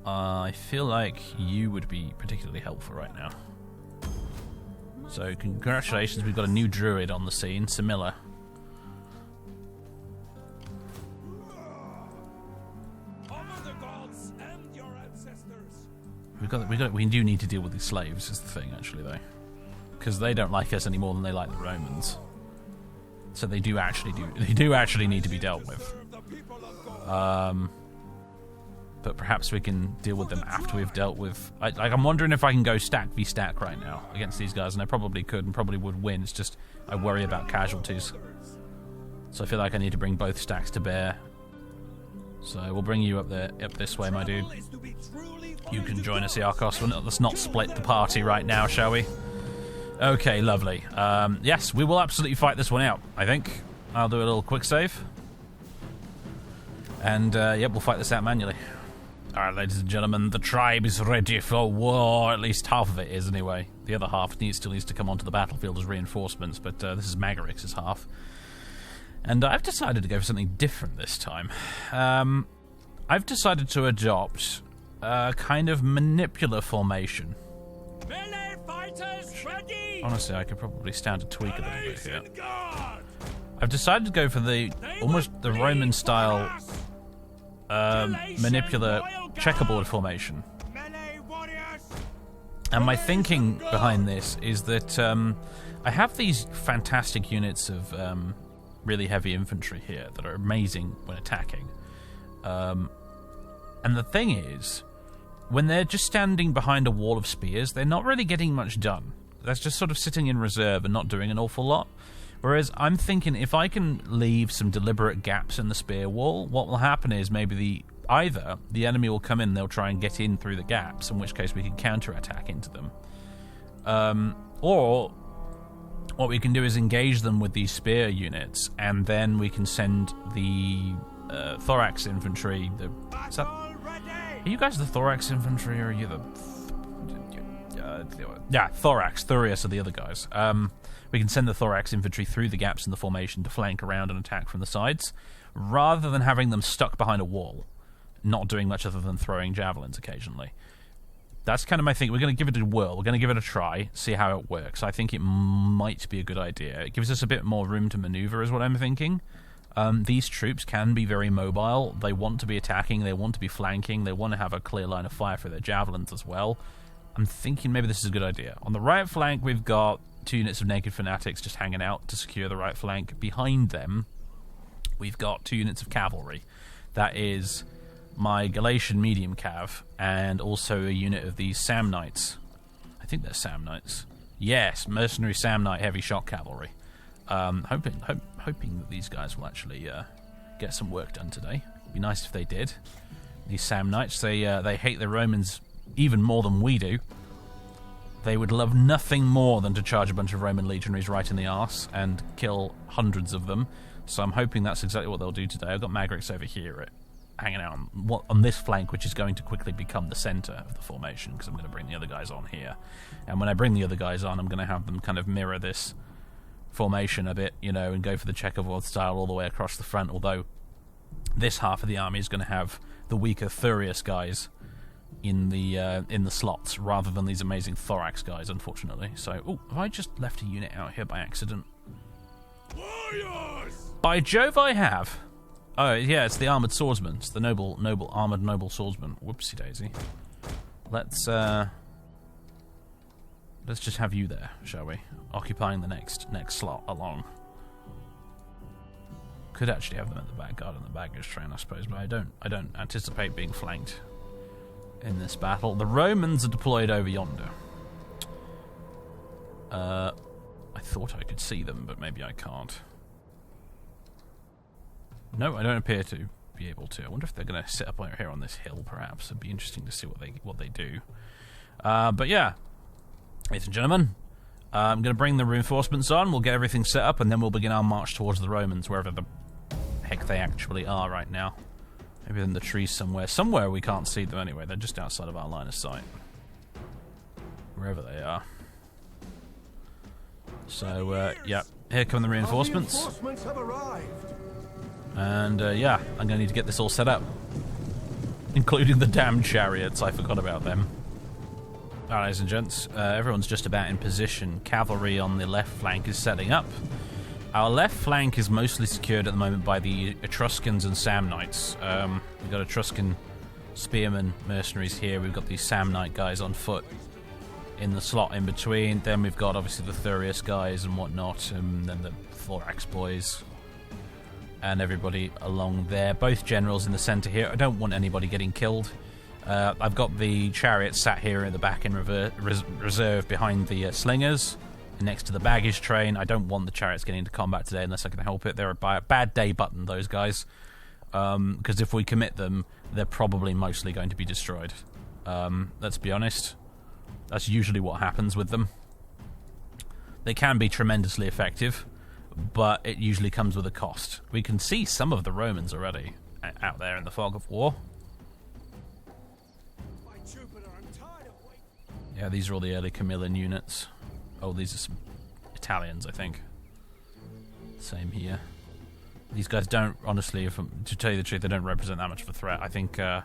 I feel like you would be particularly helpful right now. So, congratulations, we've got a new druid on the scene, Samilla. We do need to deal with these slaves, is the thing, actually, though. Because they don't like us any more than they like the Romans. So they do actually need to be dealt with. But perhaps we can deal with them after we've dealt with... I'm wondering if I can go stack v stack right now against these guys, and I probably could and probably would win. It's just I worry about casualties. So I feel like I need to bring both stacks to bear. So we'll bring you up this way, my dude. You can join us, Iarkos. Let's not split the party right now, shall we? Okay, lovely. Yes, we will absolutely fight this one out, I think. I'll do a little quick save. And, yep, we'll fight this out manually. Alright, ladies and gentlemen, the tribe is ready for war. At least half of it is, anyway. The other half still needs to come onto the battlefield as reinforcements, but this is Magarix's half. And I've decided to go for something different this time. I've decided to adopt a kind of manipular formation. Melee fighters ready! Honestly, I could probably stand to tweak a little bit here. I've decided to go for almost the Roman style manipular checkerboard formation. And my thinking behind this is that I have these fantastic units of really heavy infantry here that are amazing when attacking. And the thing is, when they're just standing behind a wall of spears, they're not really getting much done. That's just sort of sitting in reserve and not doing an awful lot. Whereas I'm thinking if I can leave some deliberate gaps in the spear wall, what will happen is maybe either the enemy will come in, they'll try and get in through the gaps, in which case we can counter-attack into them. Or what we can do is engage them with these spear units, and then we can send the thorax infantry. Are you guys the thorax infantry, or are you the... thorax. Thurius are the other guys. We can send the thorax infantry through the gaps in the formation to flank around and attack from the sides, rather than having them stuck behind a wall, not doing much other than throwing javelins occasionally. That's kind of my thing. We're going to give it a whirl. We're going to give it a try, see how it works. I think it might be a good idea. It gives us a bit more room to maneuver, is what I'm thinking. These troops can be very mobile. They want to be attacking. They want to be flanking. They want to have a clear line of fire for their javelins as well. I'm thinking maybe this is a good idea. On the right flank, we've got 2 units of naked fanatics just hanging out to secure the right flank. Behind them, we've got 2 units of cavalry. That is my Galatian medium cav, and also a unit of these Sam Knights. I think they're Sam Knights. Yes, mercenary Sam Knight heavy shock cavalry. Hoping that these guys will actually get some work done today. It'd be nice if they did. These Sam Knights, they hate the Romans even more than we do. They would love nothing more than to charge a bunch of Roman legionaries right in the arse and kill hundreds of them. So I'm hoping that's exactly what they'll do today. I've got Magrix over here hanging out on this flank, which is going to quickly become the center of the formation, because I'm going to bring the other guys on here. And when I bring the other guys on, I'm going to have them kind of mirror this formation a bit, and go for the checkerboard style all the way across the front, although this half of the army is going to have the weaker Thurius guys in the slots, rather than these amazing thorax guys, unfortunately. So, have I just left a unit out here by accident? Warriors! By Jove, I have. Oh, yeah, it's the armoured swordsman. It's the armoured noble swordsman. Whoopsie daisy. Let's just have you there, shall we? Occupying the next slot along. Could actually have them at the back guard and the baggage train, I suppose, but I don't anticipate being flanked in this battle. The Romans are deployed over yonder. I thought I could see them, but maybe I can't. No, I don't appear to be able to. I wonder if they're going to sit up here on this hill, perhaps. It'd be interesting to see what they do. But yeah, ladies and gentlemen, I'm going to bring the reinforcements on. We'll get everything set up, and then we'll begin our march towards the Romans, wherever the heck they actually are right now. Maybe in the trees somewhere. Somewhere we can't see them anyway. They're just outside of our line of sight. Wherever they are. So, yeah. Here come the reinforcements. Reinforcements have arrived. And, yeah, I'm going to need to get this all set up. Including the damned chariots. I forgot about them. Alright, ladies and gents. Everyone's just about in position. Cavalry on the left flank is setting up. Our left flank is mostly secured at the moment by the Etruscans and Sam Knights. We've got Etruscan spearmen mercenaries here. We've got these Sam Knight guys on foot in the slot in between. Then we've got, obviously, the Thurius guys and whatnot. And then the Thorax boys. And everybody along there. Both generals in the center here. I don't want anybody getting killed. I've got the chariots sat here in the back in reserve behind the slingers, next to the baggage train. I don't want the chariots getting into combat today unless I can help it. They're a bad day button, those guys. Because if we commit them, they're probably mostly going to be destroyed. Let's be honest. That's usually what happens with them. They can be tremendously effective, but it usually comes with a cost. We can see some of the Romans already out there in the fog of war. Yeah, these are all the early Camillan units. Oh, these are some Italians, I think. Same here. These guys don't, honestly, to tell you the truth, they don't represent that much of a threat. I think our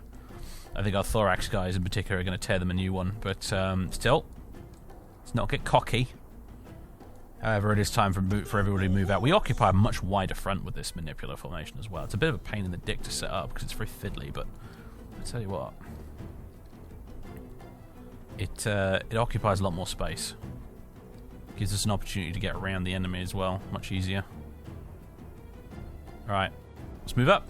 Thorax guys in particular are going to tear them a new one. But still, let's not get cocky. However, it is time for everybody to move out. We occupy a much wider front with this manipular formation as well. It's a bit of a pain in the dick to set up because it's very fiddly, but I tell you what. it occupies a lot more space. Gives us an opportunity to get around the enemy as well, much easier. Alright, let's move up.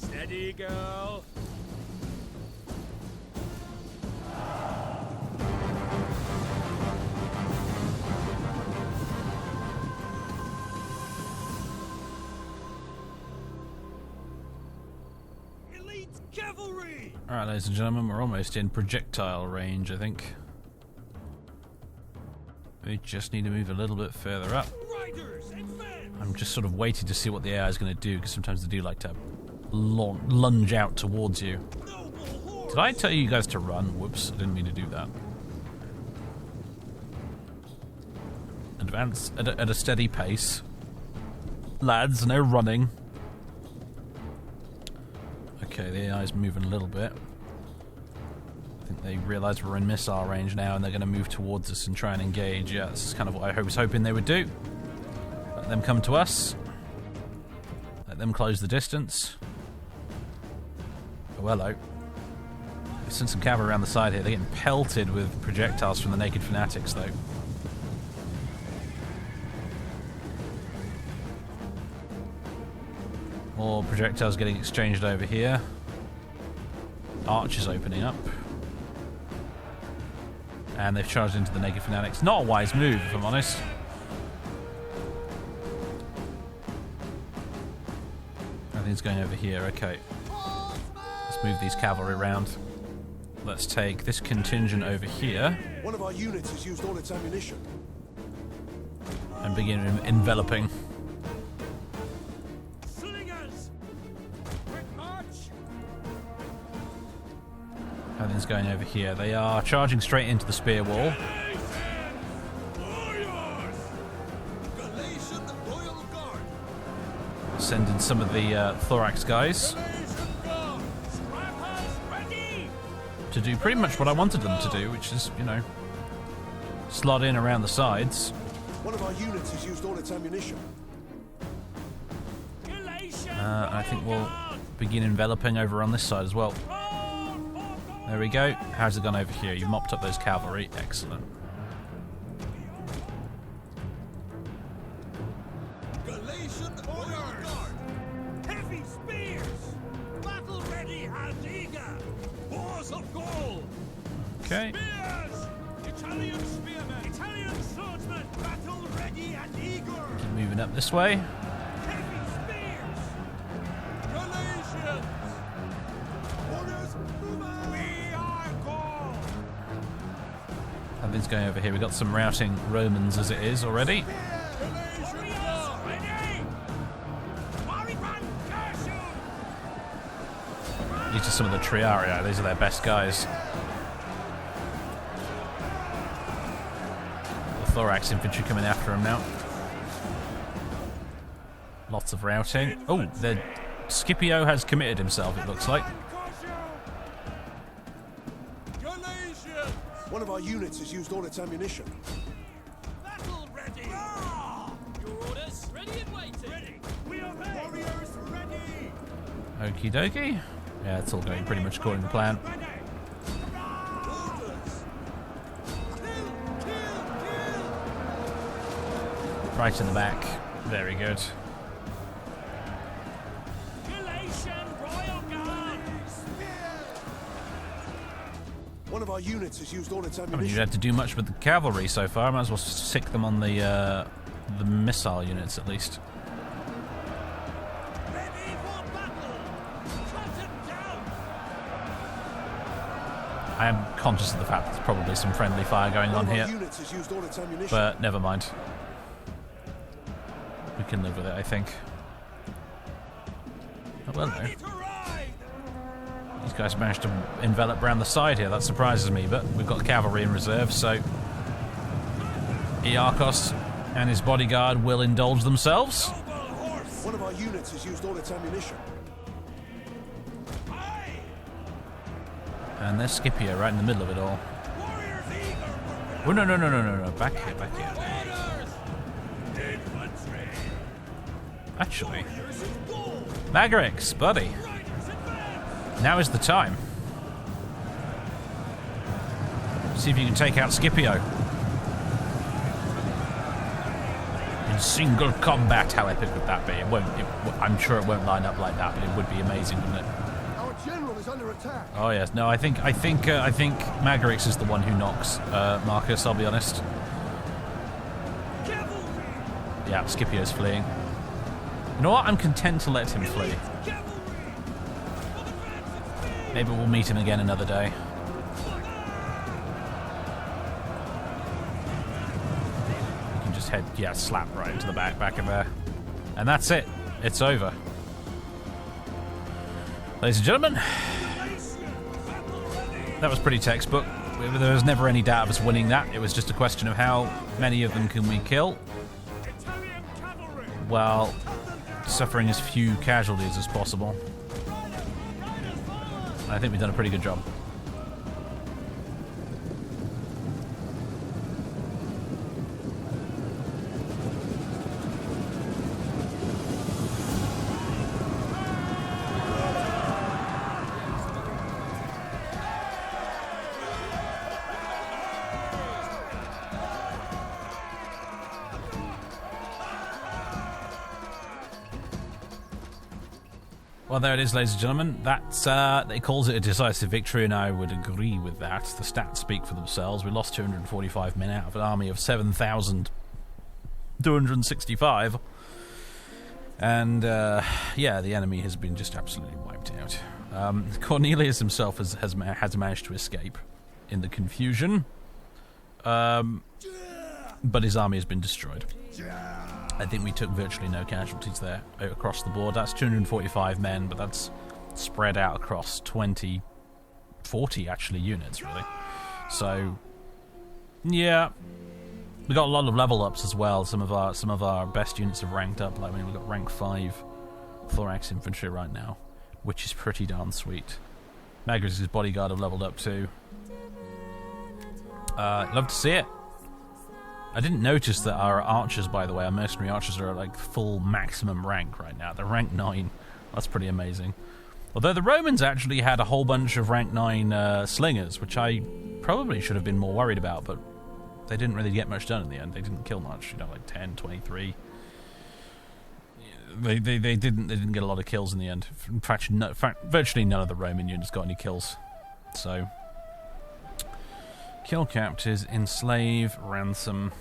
Steady, girl. Elite cavalry. Alright, ladies and gentlemen, we're almost in projectile range, I think. We just need to move a little bit further up. Riders, advance. I'm just sort of waiting to see what the AI is going to do, because sometimes they do like to lunge out towards you. Did I tell you guys to run? Whoops, I didn't mean to do that. Advance at a steady pace. Lads, no running. Okay, the AI's moving a little bit. I think they realise we're in missile range now and they're going to move towards us and try and engage. Yeah, this is kind of what I was hoping they would do. Let them come to us. Let them close the distance. Oh, hello. We've sent some cavalry around the side here. They're getting pelted with projectiles from the naked fanatics, though. More projectiles getting exchanged over here. Archers opening up. And they've charged into the naked fanatics. Not a wise move, if I'm honest. Everything's going over here, okay. Let's move these cavalry around. Let's take this contingent over here. One of our units has used all its ammunition. And begin enveloping. Slingers. Quick march. Everything's going over here. They are charging straight into the spear wall. Warriors. Galatian Royal Guard. Sending some of the thorax guys to do pretty much what I wanted them to do, which is, you know, slot in around the sides. One of our units has used all its ammunition. I think we'll begin enveloping over on this side as well. There we go. How's it gone over here? You've mopped up those cavalry. Excellent. Galatian Royal Guard. Heavy spears. Battle ready and eager. Wars of gold. Okay. Spears. Italian spearmen. Italian swordsmen. Battle ready and eager. Moving up this way. Heavy spears. Galatians. Orders, move out. We are called. Everything's going over here. We've got some routing Romans as it is already. These are some of the Triarii. These are their best guys. The thorax infantry coming after them now. Lots of routing. Oh, the Scipio has committed himself, it looks like. One of our units has used all its ammunition. Battle ready. Your orders ready and waiting. Ready. We are ready. Warriors ready. Okie dokie. Yeah, it's all going pretty much according to plan. Right in the back. Very good. Galatian Royal Guard. One of our units has used all its I mean, you ammunition. don't have to do much with the cavalry so far. Might as well sick them on the missile units at least. Ready. I am conscious of the fact there's probably some friendly fire going on here, Units has used all its ammunition. but never mind. We can live with it, I think. Oh, well, no. These guys managed to envelop around the side here. That surprises me, but we've got cavalry in reserve, so Iarkos and his bodyguard will indulge themselves. One of our units has used all its ammunition. And there's Scipio right in the middle of it all. Oh, no. Back here. Actually, Magarix, buddy. Now is the time. See if you can take out Scipio. In single combat, how epic would that be? I'm sure it won't line up like that, but it would be amazing, wouldn't it? Our general is under attack. Oh yes, no, I think Magarix is the one who knocks Marcus. I'll be honest. Yeah, Scipio's fleeing. You know what? I'm content to let him flee. Maybe we'll meet him again another day. We can just head, slap right into the back of there. And that's it. It's over. Ladies and gentlemen, that was pretty textbook. There was never any doubt of us winning that. It was just a question of how many of them can we kill while suffering as few casualties as possible. I think we've done a pretty good job. Well, there it is, ladies and gentlemen. That's it calls it a decisive victory, and I would agree with that. The stats speak for themselves. We lost 245 men out of an army of 7,265. And, the enemy has been just absolutely wiped out. Cornelius himself has managed to escape in the confusion. But his army has been destroyed. I think we took virtually no casualties there across the board. That's 245 men, but that's spread out across 40 actually units, really. So, yeah, we got a lot of level ups as well. Some of our best units have ranked up. Like, we've got rank 5 thorax infantry right now, which is pretty darn sweet. Magarix's bodyguard have leveled up too. Love to see it. I didn't notice that our archers, by the way, our mercenary archers are at like full maximum rank right now. They're rank 9. That's pretty amazing. Although the Romans actually had a whole bunch of rank 9 slingers, which I probably should have been more worried about, but they didn't really get much done in the end. They didn't kill much, like 10, 23. They didn't get a lot of kills in the end. In fact, virtually none of the Roman units got any kills. So, kill captives, enslave, ransom.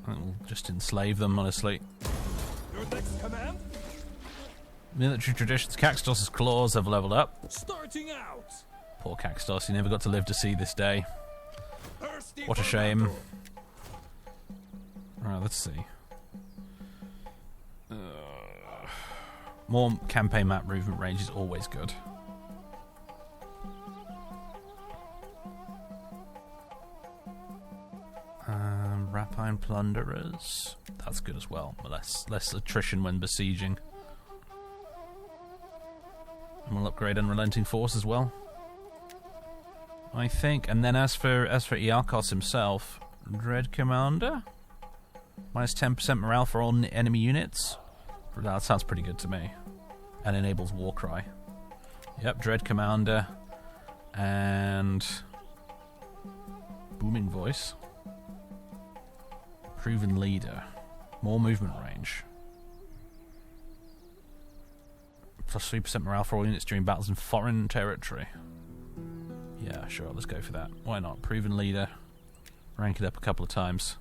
I think we'll just enslave them, honestly. Your next command? Military traditions. Caxtos' claws have leveled up. Starting out. Poor Caxtos, he never got to live to see this day. Thirsty What a for shame. battle. Alright, let's see. More campaign map movement range is always good. Rapine plunderers. That's good as well. But less attrition when besieging. And we'll upgrade Unrelenting Force as well, I think. And then as for Iarkos himself, Dread Commander, minus 10% morale for all enemy units. That sounds pretty good to me. And enables Warcry. Yep, Dread Commander and Booming Voice. Proven Leader. More movement range. Plus 3% morale for all units during battles in foreign territory. Yeah, sure, let's go for that. Why not? Proven Leader. Rank it up a couple of times.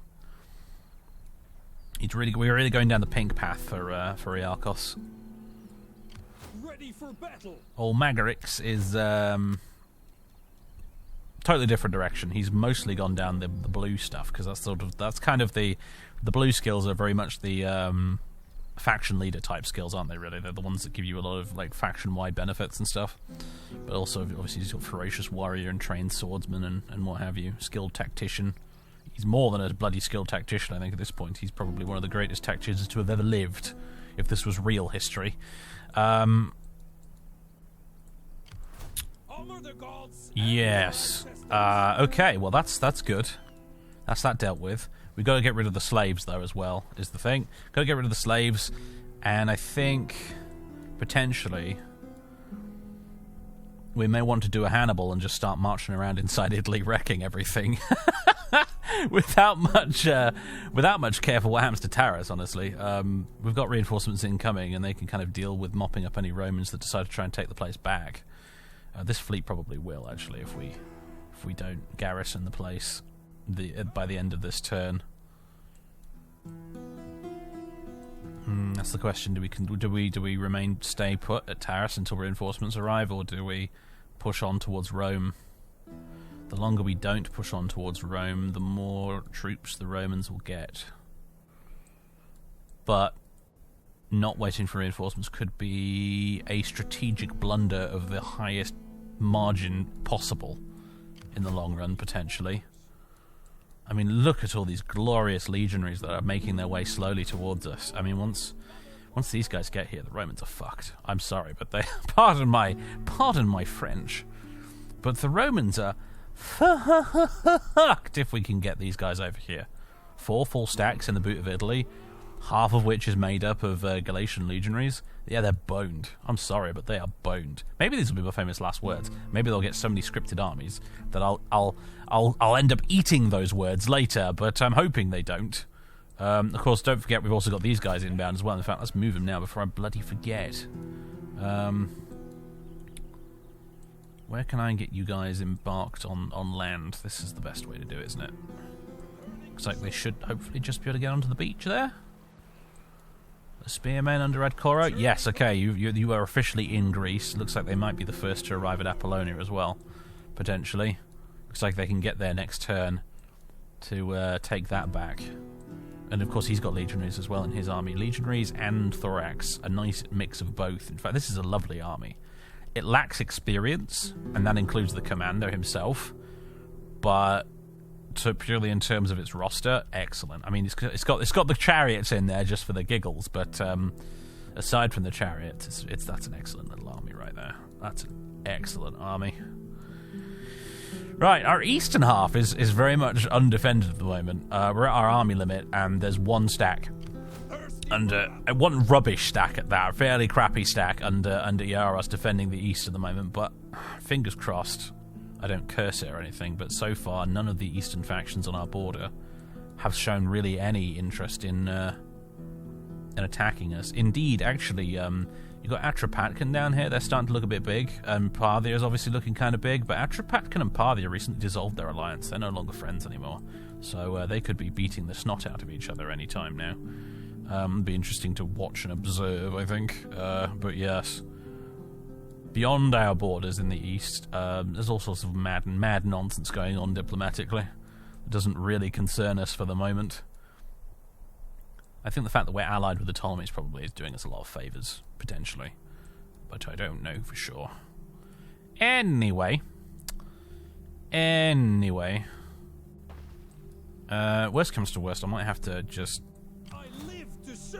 We're really going down the pink path for Iarkos. ready for battle. Old Magarix is totally different direction. He's mostly gone down the blue stuff, because that's kind of the blue skills are very much the faction leader type skills, aren't they? Really, they're the ones that give you a lot of like faction wide benefits and stuff. But also, obviously, he's got ferocious warrior and trained swordsman and what have you, skilled tactician. He's more than a bloody skilled tactician, I think, at this point. He's probably one of the greatest tacticians to have ever lived, if this was real history. Yes. Okay, well, that's good. That's that dealt with. We've got to get rid of the slaves, though, as well, is the thing. Got to get rid of the slaves, and I think, potentially, we may want to do a Hannibal and just start marching around inside Italy, wrecking everything. without much care for what happens to Taras, honestly. We've got reinforcements incoming, and they can kind of deal with mopping up any Romans that decide to try and take the place back. This fleet probably will, actually, if we don't garrison the place by the end of this turn. That's the question. Do we stay put at Taras until reinforcements arrive, or do we push on towards Rome? The longer we don't push on towards Rome, the more troops the Romans will get. But not waiting for reinforcements could be a strategic blunder of the highest margin possible in the long run, potentially. I mean, look at all these glorious legionaries that are making their way slowly towards us. I mean, once these guys get here, the Romans are fucked. I'm sorry, but they pardon my French, but the Romans are fucked if we can get these guys over here. 4 full stacks in the boot of Italy, half of which is made up of Galatian legionaries. Yeah, they're boned. I'm sorry, but they are boned. Maybe these will be my famous last words. Maybe they'll get so many scripted armies that I'll end up eating those words later, but I'm hoping they don't. Of course, don't forget we've also got these guys inbound as well. In fact, let's move them now before I bloody forget. Where can I get you guys embarked on land? This is the best way to do it, isn't it? Looks like they should hopefully just be able to get onto the beach there. The spearmen under Adcoro? Yes, okay, you are officially in Greece. Looks like they might be the first to arrive at Apollonia as well, potentially. Looks like they can get there next turn to take that back. And of course he's got legionaries as well in his army. Legionaries and thorax, a nice mix of both. In fact, this is a lovely army. It lacks experience, and that includes the commander himself, but purely in terms of its roster, excellent. I mean, it's got the chariots in there just for the giggles, but aside from the chariots, that's an excellent little army right there. That's an excellent army. Right, our eastern half is very much undefended at the moment. We're at our army limit, and there's one stack under one rubbish stack at that, a fairly crappy stack under Yaros defending the east at the moment. But fingers crossed. I don't curse it or anything, but so far none of the eastern factions on our border have shown really any interest in attacking us. Indeed, actually, you've got Atropatkan down here. They're starting to look a bit big, and Parthia is obviously looking kind of big, but Atropatkan and Parthia recently dissolved their alliance. They're no longer friends anymore, so they could be beating the snot out of each other any time now. It'd be interesting to watch and observe, I think, but yes. Beyond our borders in the east, there's all sorts of mad nonsense going on diplomatically. It doesn't really concern us for the moment. I think the fact that we're allied with the Ptolemies probably is doing us a lot of favours, potentially. But I don't know for sure. Anyway. Worst comes to worst, I might have to just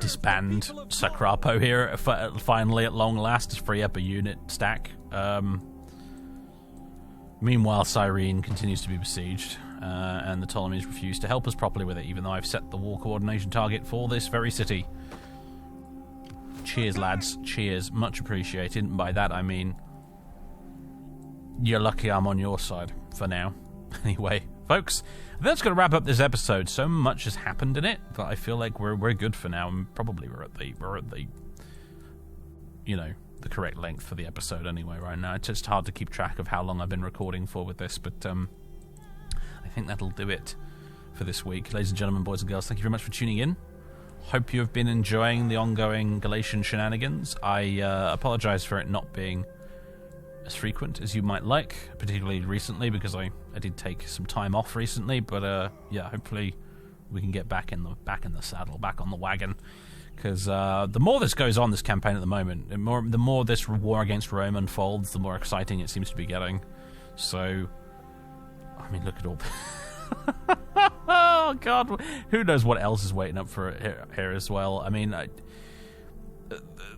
disband Sacrapo here finally at long last to free up a unit stack. Meanwhile, Cyrene continues to be besieged, and the Ptolemies refuse to help us properly with it, even though I've set the war coordination target for this very city. Cheers, lads. Cheers. Much appreciated. And by that I mean you're lucky I'm on your side for now. Anyway, folks, that's going to wrap up this episode. So much has happened in it that I feel like we're good for now, and probably we're at the the correct length for the episode anyway right now. It's just hard to keep track of how long I've been recording for with this, but I think that'll do it for this week. Ladies and gentlemen, boys and girls, thank you very much for tuning in. Hope you have been enjoying the ongoing Galatian shenanigans. I apologize for it not being as frequent as you might like, particularly recently, because I did take some time off recently. But yeah, hopefully we can get back in the saddle, back on the wagon. Because the more this goes on, this campaign at the moment, the more this war against Rome unfolds, the more exciting it seems to be getting. So, I mean, look at all... Oh, God. Who knows what else is waiting up for here as well. I mean,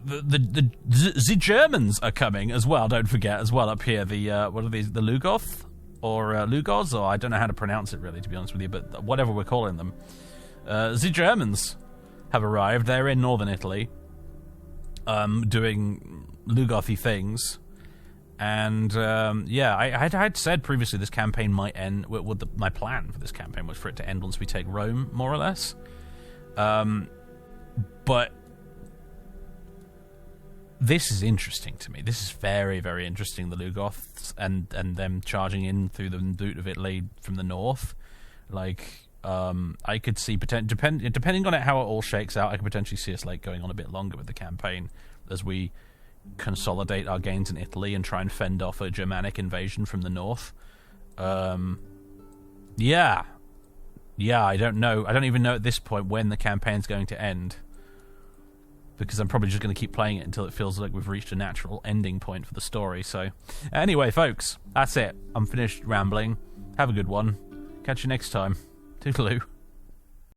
the Germans are coming as well, don't forget, as well, up here. The what are these? The Lugoth? Or Lugos? Or I don't know how to pronounce it, really, to be honest with you, but whatever we're calling them. The Germans have arrived. They're in northern Italy, doing Lugothy things, and yeah, I had said previously this campaign might end. My plan for this campaign was for it to end once we take Rome, more or less. But this is interesting to me. This is very, very interesting. The Lugoths and them charging in through the boot of Italy from the north, like. I could see, depending on how it all shakes out, I could potentially see us like going on a bit longer with the campaign as we consolidate our gains in Italy and try and fend off a Germanic invasion from the north. Yeah, I don't know. I don't even know at this point when the campaign's going to end, because I'm probably just going to keep playing it until it feels like we've reached a natural ending point for the story. So, anyway, folks, that's it. I'm finished rambling. Have a good one. Catch you next time. Toodaloo.